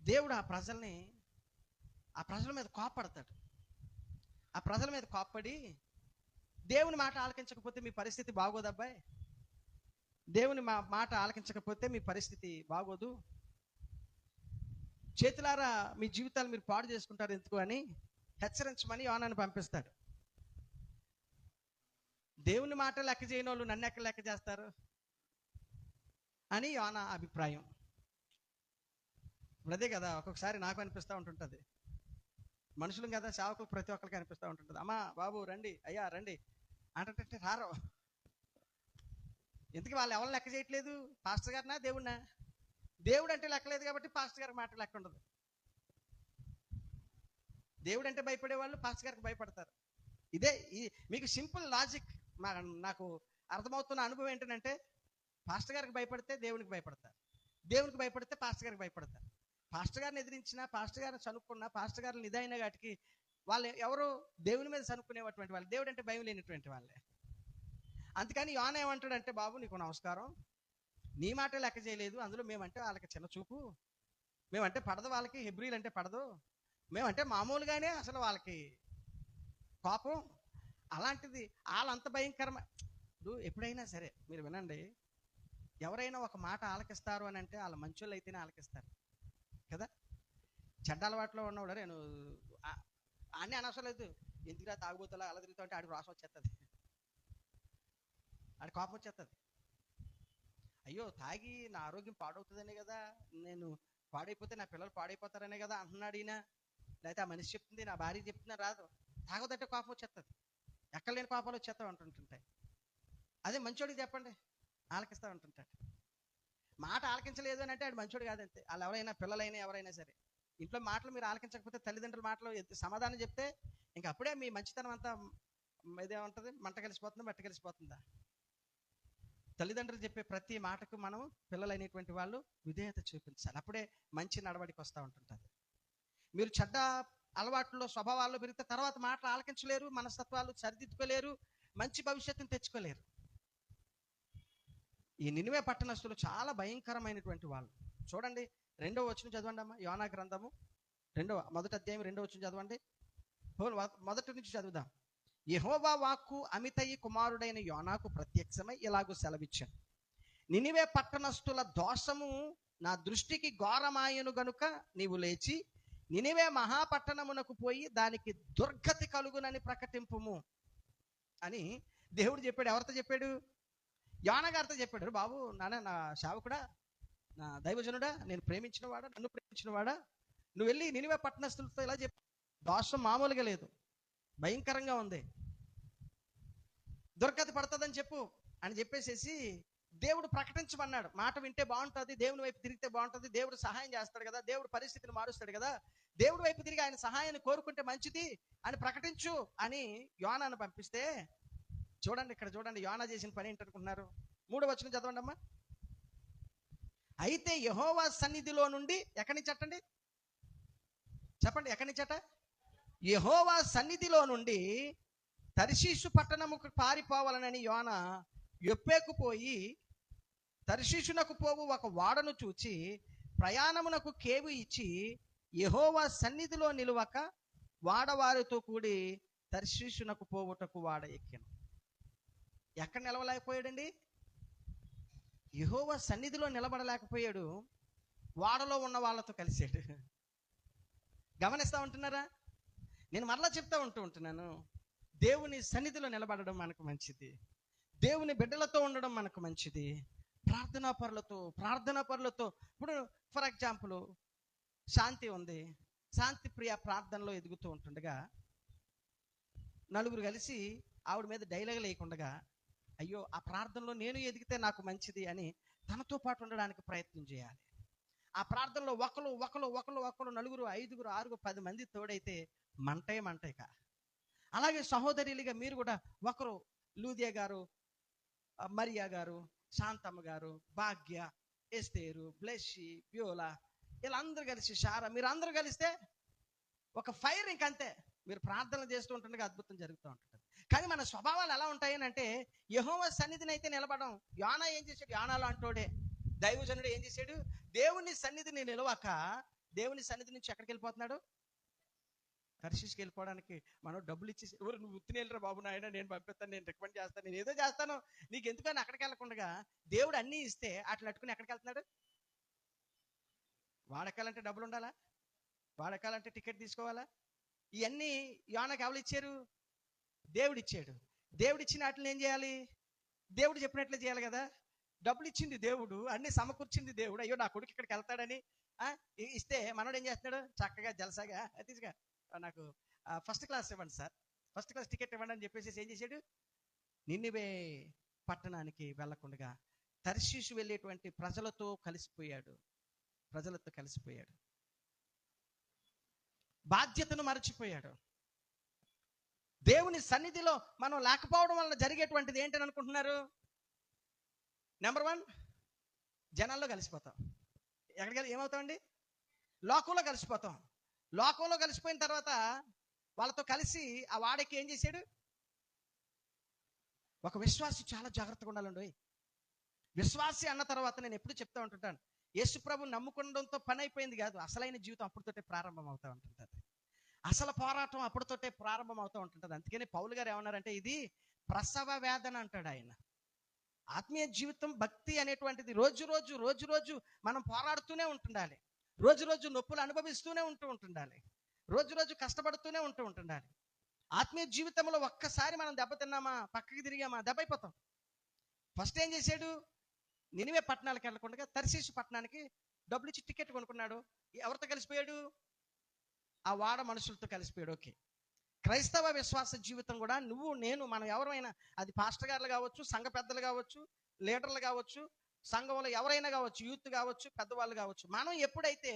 దేవుడు ఆ ప్రజల మీద కోపడతాడు. ఆ ప్రజల మీద కోప్పడి, దేవుని మాట ఆలకించకపోతే మీ పరిస్థితి బాగోదబ్బాయి, దేవుని మాట ఆలకించకపోతే మీ పరిస్థితి బాగోదు, చేతులారా మీ జీవితాలు మీరు పాడు చేసుకుంటారు ఎందుకు అని హెచ్చరించమని యోనాను పంపిస్తాడు. దేవుని మాట లెక్క చేయని వాళ్ళు నన్ను ఎక్కడ లెక్క చేస్తారు అని యోనా అభిప్రాయం. ఇప్పుడు అదే కదా ఒక్కొక్కసారి నాకు అనిపిస్తూ ఉంటుంటుంది. మనుషులు కదా, సేవకులు ప్రతి ఒక్కరికి అనిపిస్తూ ఉంటుంటుంది. అమ్మా బాబు రండి, అయ్యా రండి అంటే రారో. ఎందుకు వాళ్ళు ఎవరు లెక్క చేయట్లేదు? పాస్టర్ గారినా దేవుడినా? దేవుడు అంటే లెక్కలేదు కాబట్టి పాస్టర్ గారికి మాట లెక్క ఉండదు. దేవుడు అంటే భయపడేవాళ్ళు పాస్టర్ గారికి భయపడతారు. ఇదే మీకు సింపుల్ లాజిక్. నాకు అర్థమవుతున్న అనుభవం ఏంటంటే, పాస్టర్ గారికి భయపడితే దేవునికి భయపడతారు, దేవునికి భయపడితే పాస్టర్ గారికి భయపడతారు. పాస్టర్ గారిని ఎదిరించినా, పాస్టర్ గారిని చనుక్కున్నా, పాస్టర్ గారిని ఇదైన వాటికి వాళ్ళు ఎవరు దేవుని మీద చనుక్కునేటువంటి వాళ్ళు, దేవుడు అంటే భయం లేనటువంటి వాళ్ళే. అందుకని యోనా ఏమంటాడంటే, బాబు నీకు నమస్కారం, నీ మాట లెక్క చేయలేదు, అందులో మేమంటే వాళ్ళకి చిన్న చూపు, మేమంటే పడదు, వాళ్ళకి హెబ్రీలు అంటే పడదు, మేమంటే మామూలుగానే అసలు వాళ్ళకి కోపం, అలాంటిది వాళ్ళంత భయంకరమైన. ఇప్పుడు ఎప్పుడైనా సరే మీరు వినండి, ఎవరైనా ఒక మాట ఆలకిస్తారు అని అంటే వాళ్ళ మంచోళ్ళు అయితేనే ఆలకిస్తారు కదా. చెడ్డ అలవాట్లో ఉన్నవాడు నేను అన్నీ అనవసరం లేదు, ఎందుకురా తాగుబోతులా అలా తిరుగుతా ఉంటే ఆడికి రోషం వచ్చేస్తుంది, ఆడి కోపం వచ్చేస్తుంది. అయ్యో తాగి నా ఆరోగ్యం పాడవుతుందనే కదా, నేను పాడైపోతే నా పిల్లలు పాడైపోతారనే కదా అంటున్నాడు ఈయన, లేకపోతే ఆ మనిషి చెప్తుంది, నా భార్య చెప్తున్నా రాదు, తాగదంటే కోపం వచ్చేస్తుంది, ఎక్కలేని కోపాలు వచ్చేస్తా ఉంటుంటాయి. అదే మంచోడికి చెప్పండి, ఆలకిస్తా ఉంటుంటాడు. మాట ఆలకించలేదు అని అంటే ఆడు మంచోడు కాదంతే. వాళ్ళు ఎవరైనా పిల్లలైనా ఎవరైనా సరే ఇంట్లో మాటలు మీరు ఆలకించకపోతే, తల్లిదండ్రుల మాటలు సమాధానం చెప్తే ఇంక అప్పుడే మీ మంచితనం అంతా ఇదే ఉంటుంది, మంట కలిసిపోతుందా మట్టి కలిసిపోతుందా? తల్లిదండ్రులు చెప్పే ప్రతి మాటకు మనం పిల్లలైనటువంటి వాళ్ళు విధేయత చూపించాలి, అప్పుడే మంచి నడవడికి వస్తూ ఉంటుంటుంది. మీరు చెడ్డ అలవాట్లో స్వభావాల్లో పెరిగితే తర్వాత మాటలు ఆలకించలేరు, మనస్తత్వాలు సరిదిద్దుకోలేరు, మంచి భవిష్యత్తును తెచ్చుకోలేరు. ఈ నినివే పట్టణస్థులు చాలా భయంకరమైనటువంటి వాళ్ళు. చూడండి 2వ వచనం చదవండి అమ్మా, యోనా గ్రంథము 1వ అధ్యాయం 2వ వచనం చదవండి. మొదటి నుంచి చదువుదాం. యెహోవా వాక్కు అమితయి కుమారుడైన యోనాకు ప్రత్యక్షమై ఇలాగూ సెలవిచ్చాను, నినివే పట్టణస్థుల దోషము నా దృష్టికి ఘోరమాయను గనుక నీవు లేచి నినివే మహాపట్టణమునకు పోయి దానికి దుర్గతి కలుగునని ప్రకటింపుము అని దేవుడు చెప్పాడు. ఎవరితో చెప్పాడు? యోనా గారితో చెప్పాడు. బాబు నా సేవకుడా, నా దైవజనుడా, నేను ప్రేమించినవాడా, నన్ను ప్రేమించినవాడా, నువ్వు వెళ్ళి నినివే పట్టణస్థులతో ఇలా చెప్పు, దోషం మామూలుగా లేదు, భయంకరంగా ఉంది. దుర్గతి పడుతుందని చెప్పు అని చెప్పేసేసి దేవుడు ప్రకటించమన్నాడు. మాట వింటే బాగుంటుంది, దేవుని వైపు తిరిగితే బాగుంటుంది, దేవుడు సహాయం చేస్తాడు కదా, దేవుడు పరిస్థితిని మారుస్తాడు కదా, దేవుడి వైపు తిరిగి ఆయన సహాయాన్ని కోరుకుంటే మంచిది అని ప్రకటించు అని యోనాను పంపిస్తే, చూడండి ఇక్కడ చూడండి యోనా చేసిన పని ఏంటనుకుంటున్నారు. 3వ వచనం చదవండి అమ్మా. అయితే యెహోవా సన్నిధిలో నుండి, ఎక్కడి నుంచి అట్టండి చెప్పండి, ఎక్కడి నుంచి అట? యెహోవా సన్నిధిలో నుండి తర్షీషు పట్టణముకు పారిపోవాలనని యోనా యొప్పేకు పోయి తర్షీషునకు పోవు ఒక వాడను చూచి ప్రయాణమునకు కేవు ఇచ్చి యెహోవా సన్నిధిలో నిలువక వాడవారితో కూడి తర్షీషునకు పోవుటకు వాడ ఎక్కాను. ఎక్కడ నిలవలేకపోయాడండి? యెహోవా సన్నిధిలో నిలబడలేకపోయాడు, వాడలో ఉన్న వాళ్ళతో కలిసాడు. గమనిస్తా ఉంటున్నారా? నేను మరలా చెప్తా ఉంటున్నాను, దేవుని సన్నిధిలో నిలబడడం మనకు మంచిది, దేవుని బిడ్డలతో ఉండడం మనకు మంచిది, ప్రార్థనా పరులతో. ఇప్పుడు ఫర్ ఎగ్జాంపుల్ శాంతి ఉంది, శాంతి ప్రియ ప్రార్థనలో ఎదుగుతూ ఉంటుండగా నలుగురు కలిసి ఆవిడ మీద డైలాగ్ లేకుండగా, అయ్యో ఆ ప్రార్థనలో నేను ఎదిగితే నాకు మంచిది అని తనతో పాటు ఉండడానికి ప్రయత్నం చేయాలి. ఆ ప్రార్థనలో ఒకరు నలుగురు, 5, 6, 10 మంది తోడైతే మంటేక. అలాగే సహోదరులుగా మీరు కూడా ఒకరు, లూదియా గారు, మరియా గారు, శాంతమ్మ గారు, భాగ్య, ఎస్తేరు, బ్లెస్సి, బ్యోలా, వీళ్ళందరూ కలిసి షారా, మీరు అందరూ కలిస్తే ఒక ఫైర్ ఇంకంతే. మీరు ప్రార్థనలు చేస్తూ ఉంటుండగా అద్భుతం జరుగుతూ ఉంటుంది. కానీ మన స్వభావాలు ఎలా ఉంటాయని అంటే, యెహోవా సన్నిధిని అయితే నిలబడం. యోనా ఏం చేశాడు? యోనాలో అంటోడే దైవజనుడు ఏం చేశాడు? దేవుని సన్నిధిని నిలవక దేవుని సన్నిధి నుంచి ఎక్కడికి వెళ్ళిపోతున్నాడు? తర్షీష్కి వెళ్ళిపోవడానికి మనం డబ్బులు ఇచ్చేసి, ఎవరు నువ్వు ఉత్తిని వెళ్ళరా బాబు నాయన, నేను పంపిస్తాను, నేను రికమెండ్ చేస్తాను, నేను ఏదో చేస్తాను, నీకు ఎందుకని అక్కడికి వెళ్ళకుండా దేవుడు అన్నీ ఇస్తే అట్లా అట్టుకుని ఎక్కడికి వెళ్తున్నాడు? వాడకాలంటే డబ్బులు ఉండాలా? వాడకాలంటే టికెట్ తీసుకోవాలా? ఇవన్నీ యోనాకి ఎవరు ఇచ్చారు? దేవుడు ఇచ్చాడు. దేవుడు ఇచ్చిన వాటిని ఏం చేయాలి? దేవుడు చెప్పినట్లు చేయాలి కదా. డబ్బులు ఇచ్చింది దేవుడు, అన్ని సమకూర్చింది దేవుడు. అయ్యో నా కొడుకు ఇక్కడికి వెళ్తాడని ఇస్తే మనోడు ఏం చేస్తున్నాడు? చక్కగా జలసాగా తీసుగా నాకు ఫస్ట్ క్లాస్ ఇవ్వండి సార్, ఫస్ట్ క్లాస్ టికెట్ ఇవ్వండి అని చెప్పేసి ఏం చేశాడు? నినివే పట్టణానికి వెళ్ళకుండా తర్షీషు వెళ్ళేటువంటి ప్రజలతో కలిసిపోయాడు. బాధ్యతను మరచిపోయాడు. దేవుని సన్నిధిలో మనం లేకపోవడం వల్ల జరిగేటువంటిది ఏంటని అనుకుంటున్నారు? నెంబర్ 1, జనాల్లో కలిసిపోతాం. ఎక్కడికి ఏమవుతామండి? లోకంలో కలిసిపోతాం. లోకంలో కలిసిపోయిన తర్వాత వాళ్ళతో కలిసి ఆ వాడికి ఏం చేశాడు? ఒక విశ్వాసి చాలా జాగ్రత్తగా ఉండాలండి. విశ్వాసి అన్న తర్వాత నేను ఎప్పుడు చెప్తా ఉంటుంటాను, యేసు ప్రభు నమ్ముకోవడంతో పని అయిపోయింది కాదు, అసలైన జీవితం అప్పుడుతోటే ప్రారంభం అవుతూ ఉంటుంటుంది. అసలు పోరాటం అప్పుడుతోటే ప్రారంభం అవుతూ ఉంటుంటుంది. అందుకని పౌలు గారు ఏమన్నారంటే, ఇది ప్రసవ వేదన అంటాడు ఆయన. ఆత్మీయ జీవితం, భక్తి అనేటువంటిది రోజు రోజు మనం పోరాడుతూనే ఉంటుండాలి. రోజు నొప్పులు అనుభవిస్తూనే ఉంటుండాలి. రోజు కష్టపడుతూనే ఉంటుండాలి. ఆత్మీయ జీవితంలో ఒక్కసారి మనం దెబ్బతిన్నామా, పక్కకి తిరిగామా, దెబ్బ అయిపోతాం. ఫస్ట్ ఏం చేశాడు? నినివే పట్టణాలకు వెళ్ళకుండా తర్షీషు పట్టణానికి డబ్బులు ఇచ్చి టికెట్ కొనుక్కున్నాడు. ఎవరితో కలిసిపోయాడు? ఆ వాడ మనుషులతో కలిసిపోయాడు. ఓకే, క్రైస్తవ విశ్వాస జీవితం కూడా నువ్వు నేను మనం ఎవరైనా, అది పాస్టర్ గారులు కావచ్చు, సంఘ పెద్దలు కావచ్చు, లీడర్లు కావచ్చు, సంఘంలో ఎవరైనా కావచ్చు, యూత్ కావచ్చు, పెద్దవాళ్ళు కావచ్చు, మనం ఎప్పుడైతే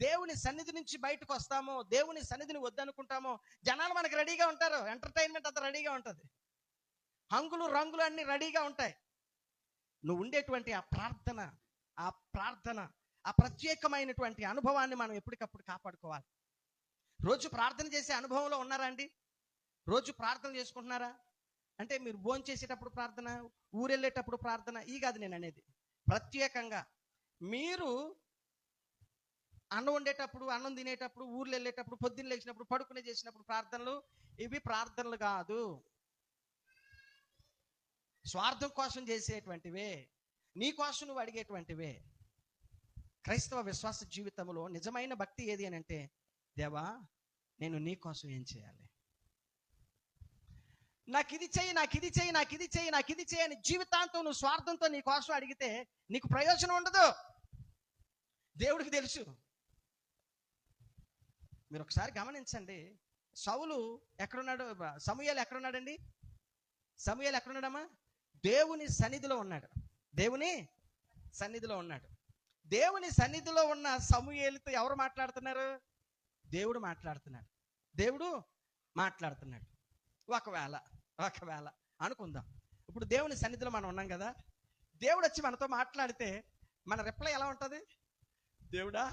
దేవుని సన్నిధి నుంచి బయటకు వస్తామో, దేవుని సన్నిధిని వద్దనుకుంటామో, జనాలు మనకు రెడీగా ఉంటారు. ఎంటర్టైన్మెంట్ అంతా రెడీగా ఉంటుంది, హంగులు రంగులు అన్ని రెడీగా ఉంటాయి. నువ్వు ఉండేటువంటి ఆ ప్రార్థన ఆ ప్రత్యేకమైనటువంటి అనుభవాన్ని మనం ఎప్పటికప్పుడు కాపాడుకోవాలి. రోజు ప్రార్థన చేసే అనుభవంలో ఉన్నారా అండి? రోజు ప్రార్థన చేసుకుంటున్నారా? అంటే మీరు భోజనం చేసేటప్పుడు ప్రార్థన, ఊరెళ్ళేటప్పుడు ప్రార్థన, ఈ కాదు నేను అనేది. ప్రత్యేకంగా మీరు అన్నం వండేటప్పుడు, అన్నం తినేటప్పుడు, ఊర్లు వెళ్ళేటప్పుడు, పొద్దున్న లేచినప్పుడు, పడుకునే చేసినప్పుడు ప్రార్థనలు, ఇవి ప్రార్థనలు కాదు. స్వార్థం కోసం చేసేటువంటివే, నీ కోసం నువ్వు అడిగేటువంటివే. క్రైస్తవ విశ్వాస జీవితంలో నిజమైన భక్తి ఏది అని అంటే, దేవా నేను నీ కోసం ఏం చేయాలి, నాకు ఇది చెయ్యి అని జీవితాంతం నువ్వు స్వార్థంతో నీ కోసం అడిగితే నీకు ప్రయోజనం ఉండదు. దేవుడికి తెలుసు. మీరు ఒకసారి గమనించండి, సౌలు ఎక్కడున్నాడు, సమూయేలు ఎక్కడున్నాడండి? సమూయేలు ఎక్కడున్నాడమ్మా? దేవుని సన్నిధిలో ఉన్నాడు. దేవుని సన్నిధిలో ఉన్నాడు. దేవుని సన్నిధిలో ఉన్న సమూయేలుతో ఎవరు మాట్లాడుతున్నారు? దేవుడు మాట్లాడుతున్నాడు. దేవుడు మాట్లాడుతున్నాడు. ఒకవేళ అనుకుందాం, ఇప్పుడు దేవుని సన్నిధిలో మనం ఉన్నాం కదా, దేవుడు వచ్చి మనతో మాట్లాడితే మన రిప్లై ఎలా ఉంటుంది? దేవుడా,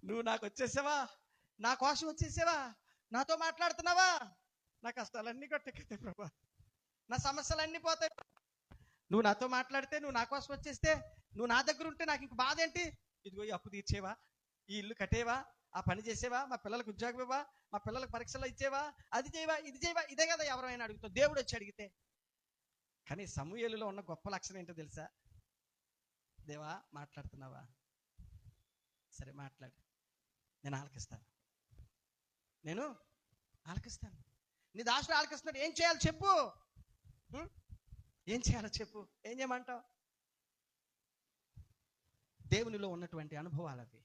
నువ్వు నాకు వచ్చేసావా? నా కోసం వచ్చేసావా? నాతో మాట్లాడుతున్నావా? నా కష్టాలన్నీ కొట్టెక్కితే ప్రభా, నా సమస్యలన్నీ పోతాయి. నువ్వు నాతో మాట్లాడితే, నువ్వు నా కోసం వచ్చేస్తే, నువ్వు నా దగ్గర ఉంటే నాకు ఇంక బాధ ఏంటి? ఇదిగో ఈ అప్పు తీర్చేవా, ఈ ఇల్లు కట్టేవా, ఆ పని చేసేవా, మా పిల్లలకు ఉద్యోగం ఇవ్వవా, మా పిల్లలకు పరీక్షలు ఇచ్చేవా, అది చేయవా, ఇది చేయవా. ఇదే కదా ఎవరైనా అడుగుతాం, దేవుడు వచ్చి అడిగితే. కానీ సమూయేలులో ఉన్న గొప్ప లక్షణం ఏంటో తెలుసా? దేవా, మాట్లాడుతున్నావా? సరే మాట్లాడు, నేను ఆలకిస్తాను. నీ దాసుడు ఆలకిస్తున్నాడు. ఏం చేయాలి చెప్పు? ఏం చేయాలో చెప్పు. ఏం చేయమంటావు? దేవునిలో ఉన్నటువంటి అనుభవాలు అవి.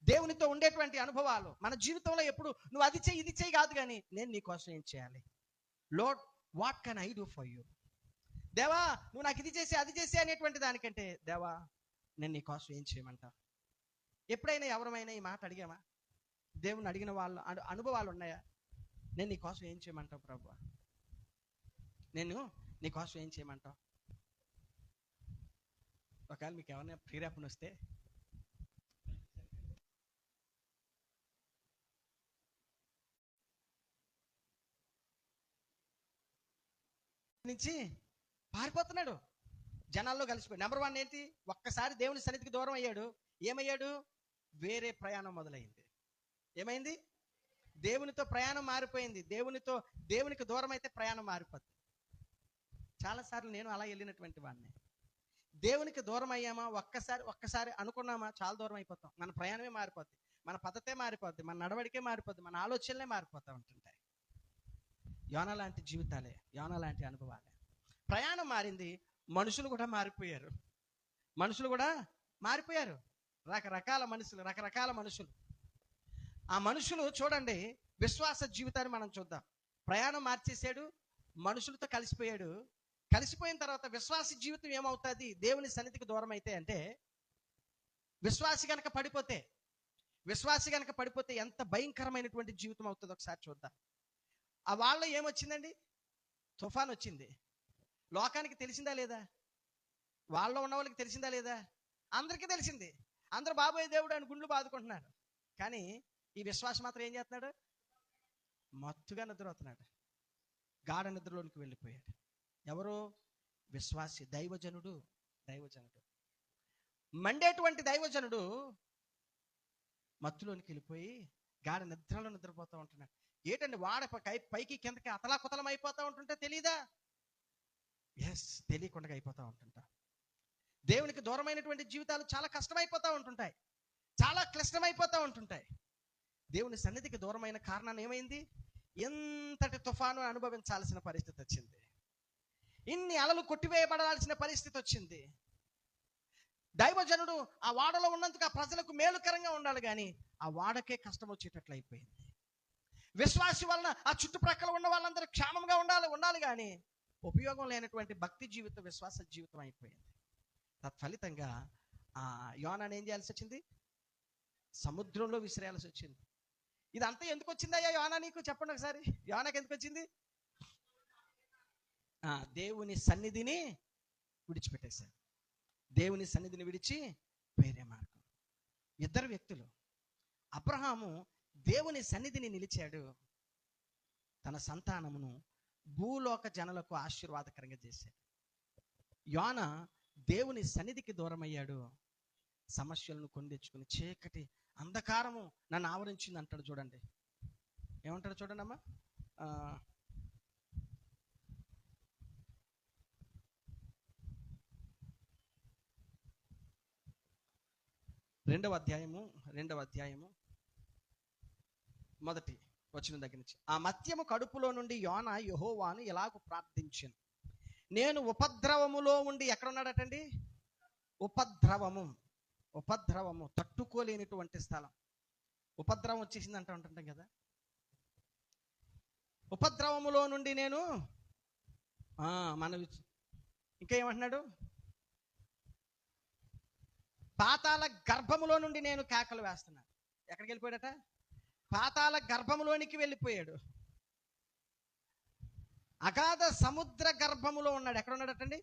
దేవునితో ఉండేటువంటి అనుభవాలు మన జీవితంలో ఎప్పుడు నువ్వు అది చెయ్యి ఇది చెయ్యి కాదు, కానీ నేను నీ కోసం ఏం చేయాలి? Lord, what can I do for you? దేవా, నువ్వు నాకు ఇది చేసి అది చేసి అనేటువంటి దానికంటే, దేవా, నేను నీ కోసం ఏం చేయమంటావు? ఎప్పుడైనా ఎవరమైనా ఈ మాట అడిగామా? దేవుని అడిగిన వాళ్ళు అనుభవాలు ఉన్నాయా? నేను నీ కోసం ఏం చేయమంటావు ప్రభువా? నేను నీ కోసం ఏం చేయమంటావు? ఒకవేళ మీకు ఏమైనా ప్రేరేపణ వస్తే నుంచి పారిపోతున్నాడు, జనాల్లో కలిసిపోయాడు. నెంబర్ 1 ఏంటి? ఒక్కసారి దేవుని సన్నిధికి దూరం అయ్యాడు. ఏమయ్యాడు? వేరే ప్రయాణం మొదలైంది. ఏమైంది? దేవునితో ప్రయాణం మారిపోయింది. దేవునికి దూరం అయితే ప్రయాణం మారిపోతుంది. చాలాసార్లు నేను అలా వెళ్ళినటువంటి వాడిని. దేవునికి దూరం అయ్యామా, ఒక్కసారి అనుకున్నామా, చాలా దూరం అయిపోతాం. మన ప్రయాణమే మారిపోద్ది, మన పద్ధతే మారిపోద్ది, మన నడవడికే మారిపోద్ది, మన ఆలోచనలే మారిపోతూ ఉంటుంటాయి. యోనా లాంటి జీవితాలే, యోనా లాంటి అనుభవాలే. ప్రయాణం మారింది, మనుషులు కూడా మారిపోయారు. రకరకాల మనుషులు. ఆ మనుషులు చూడండి, విశ్వాస జీవితాన్ని మనం చూద్దాం. ప్రయాణం మార్చేసాడు, మనుషులతో కలిసిపోయిన తర్వాత విశ్వాస జీవితం ఏమవుతుంది? దేవుని సన్నిధికి దూరం అయితే అంటే, విశ్వాసి గనక పడిపోతే ఎంత భయంకరమైనటువంటి జీవితం అవుతుందో ఒకసారి చూద్దాం. ఆ వాళ్ళ ఏమొచ్చిందండి? తుఫాన్ వచ్చింది. లోకానికి తెలిసిందా లేదా? వాళ్ళలో ఉన్న వాళ్ళకి తెలిసిందా లేదా? అందరికీ తెలిసింది. అందరూ బాబోయ్ దేవుడు అని గుండ్లు బాదుకుంటున్నారు. కానీ ఈ విశ్వాసం మాత్రం ఏం చేస్తున్నాడు? మత్తుగా నిద్రపోతున్నాడు. గాఢ నిద్రలోనికి వెళ్ళిపోయాడు. ఎవరు? విశ్వాసి, దైవజనుడు. మండేటువంటి దైవజనుడు మత్తులోనికి వెళ్ళిపోయి గాఢ నిద్రలో నిద్రపోతూ ఉంటున్నాడు. ఏంటండి, వాడ పైకి కిందకి అతలాకుతలం అయిపోతూ ఉంటుంటే తెలీదా? తెలియకుండా అయిపోతూ ఉంటుంటా. దేవునికి దూరమైనటువంటి జీవితాలు చాలా కష్టమైపోతూ ఉంటుంటాయి, చాలా క్లిష్టమైపోతూ ఉంటుంటాయి. దేవుని సన్నిధికి దూరమైన కారణాన్ని ఏమైంది? ఎంతటి తుఫాను అనుభవించాల్సిన పరిస్థితి వచ్చింది. ఇన్ని అలలు కొట్టివేయబడాల్సిన పరిస్థితి వచ్చింది. దైవజనుడు ఆ వాడలో ఉన్నందుకు ఆ ప్రజలకు మేలుకరంగా ఉండాలి, కానీ ఆ వాడకే కష్టం వచ్చేటట్లు అయిపోయింది. విశ్వాసి వలన ఆ చుట్టుప్రక్కల ఉన్న వాళ్ళందరూ క్షేమంగా ఉండాలి, కానీ ఉపయోగం లేనటువంటి భక్తి జీవితం, విశ్వాస జీవితం అయిపోయింది. తత్ఫలితంగా ఆ యోనాను ఏం చేయాల్సి వచ్చింది? సముద్రంలో విసిరేయాల్సి వచ్చింది. ఇదంతా ఎందుకు వచ్చిందయ్యా యోనా నీకు? చెప్పండి ఒకసారి. యోనాకి ఎందుకు వచ్చింది? దేవుని సన్నిధిని విడిచిపెట్టేశారు. దేవుని సన్నిధిని విడిచి వేరే మార్గం. ఇద్దరు వ్యక్తులు. అబ్రహాము దేవుని సన్నిధిని నిలిచాడు, తన సంతానమును భూలోక జనులకు ఆశీర్వాదకరంగా చేశాడు. యోనా దేవుని సన్నిధికి దూరం అయ్యాడు, సమస్యలను కొని తెచ్చుకుని చీకటి అంధకారము నన్ను ఆవరించింది అంటాడు. చూడండి ఏమంటాడు చూడండి అమ్మా. 2వ అధ్యాయము 1 వచనం దగ్గర నుంచి. ఆ మత్యము కడుపులో నుండి యోనా యెహోవాను ఇలాగ ప్రార్థించెను, నేను ఉపద్రవములో ఉండి. ఎక్కడ ఉన్నాడటండి? ఉపద్రవము తట్టుకోలేనటువంటి స్థలం. ఉపద్రవం వచ్చేసింది ఉంటుంటాం కదా. ఉపద్రవములో నుండి నేను మన ఇంకా ఏమంటున్నాడు? పాతాళ గర్భములో నుండి నేను కేకలు వేస్తున్నాను. ఎక్కడికి వెళ్ళిపోయాడట? పాతాళ గర్భములోనికి వెళ్ళిపోయాడు. అగాధ సముద్ర గర్భములో ఉన్నాడు. ఎక్కడ ఉన్నాడటండి?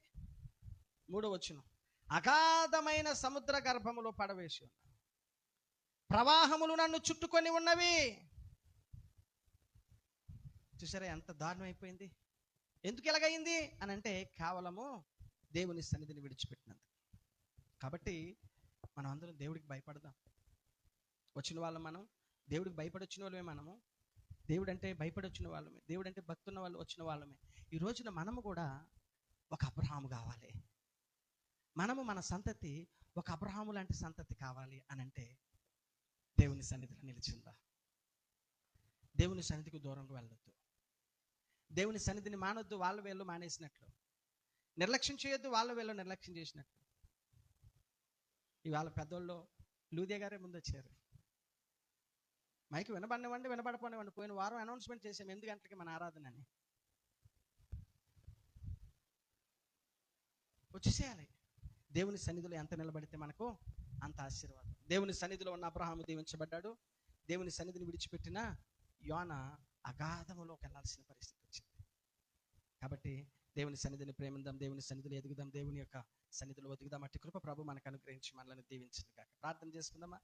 3వ వచనం. అగాధమైన సముద్ర గర్భములో పడవేసి ఉన్నాడు. ప్రవాహములు నన్ను చుట్టుకొని ఉన్నవి. చూసారా ఎంత దారుణం అయిపోయింది? ఎందుకు ఎలాగైంది అని అంటే కేవలము దేవుని సన్నిధిని విడిచిపెట్టినందుకు. కాబట్టి మనం అందరం దేవుడికి భయపడదాం. వచ్చిన వాళ్ళం మనం, దేవుడికి భయపడి వచ్చిన వాళ్ళమే. మనము దేవుడు అంటే భయపడి వచ్చిన వాళ్ళమే, దేవుడు అంటే భక్తి ఉన్న వాళ్ళు వచ్చిన వాళ్ళమే. ఈ రోజున మనము కూడా ఒక అబ్రహాము కావాలి. మనము మన సంతతి ఒక అబ్రహాము లాంటి సంతతి కావాలి అని అంటే దేవుని సన్నిధిలో నిలిచిందా? దేవుని సన్నిధికి దూరంగా వెళ్ళొద్దు. దేవుని సన్నిధిని మానొద్దు, వాళ్ళ వేళ్ళు మానేసినట్లు. నిర్లక్ష్యం చేయొద్దు, వాళ్ళ వేళ్ళు నిర్లక్ష్యం చేసినట్లు. ఇవాళ పెద్దోళ్ళు లూదియా గారే ముందు వచ్చారు. మైకి వినబడినవ్వండి, వినబడపోనివ్వండి. పోయిన వారం అనౌన్స్మెంట్ చేసాం 8 గంటలకి మన ఆరాధన అని. వచ్చేసేయాలి. దేవుని సన్నిధిలో ఎంత నిలబడితే మనకు అంత ఆశీర్వాదం. దేవుని సన్నిధిలో ఉన్న అబ్రహాము దీవించబడ్డాడు. దేవుని సన్నిధిని విడిచిపెట్టిన యోన అగాధములోకి వెళ్ళాల్సిన పరిస్థితి వచ్చింది. కాబట్టి దేవుని సన్నిధిని ప్రేమిద్దాం, దేవుని సన్నిధిలో ఎదుగుదాం, దేవుని యొక్క సన్నిధిలో ఒదుగుదాం. అట్టి కృప ప్రభు మనకు అనుగ్రహించి మనల్ని దీవించింది కాక. ప్రార్థన చేసుకుందామా?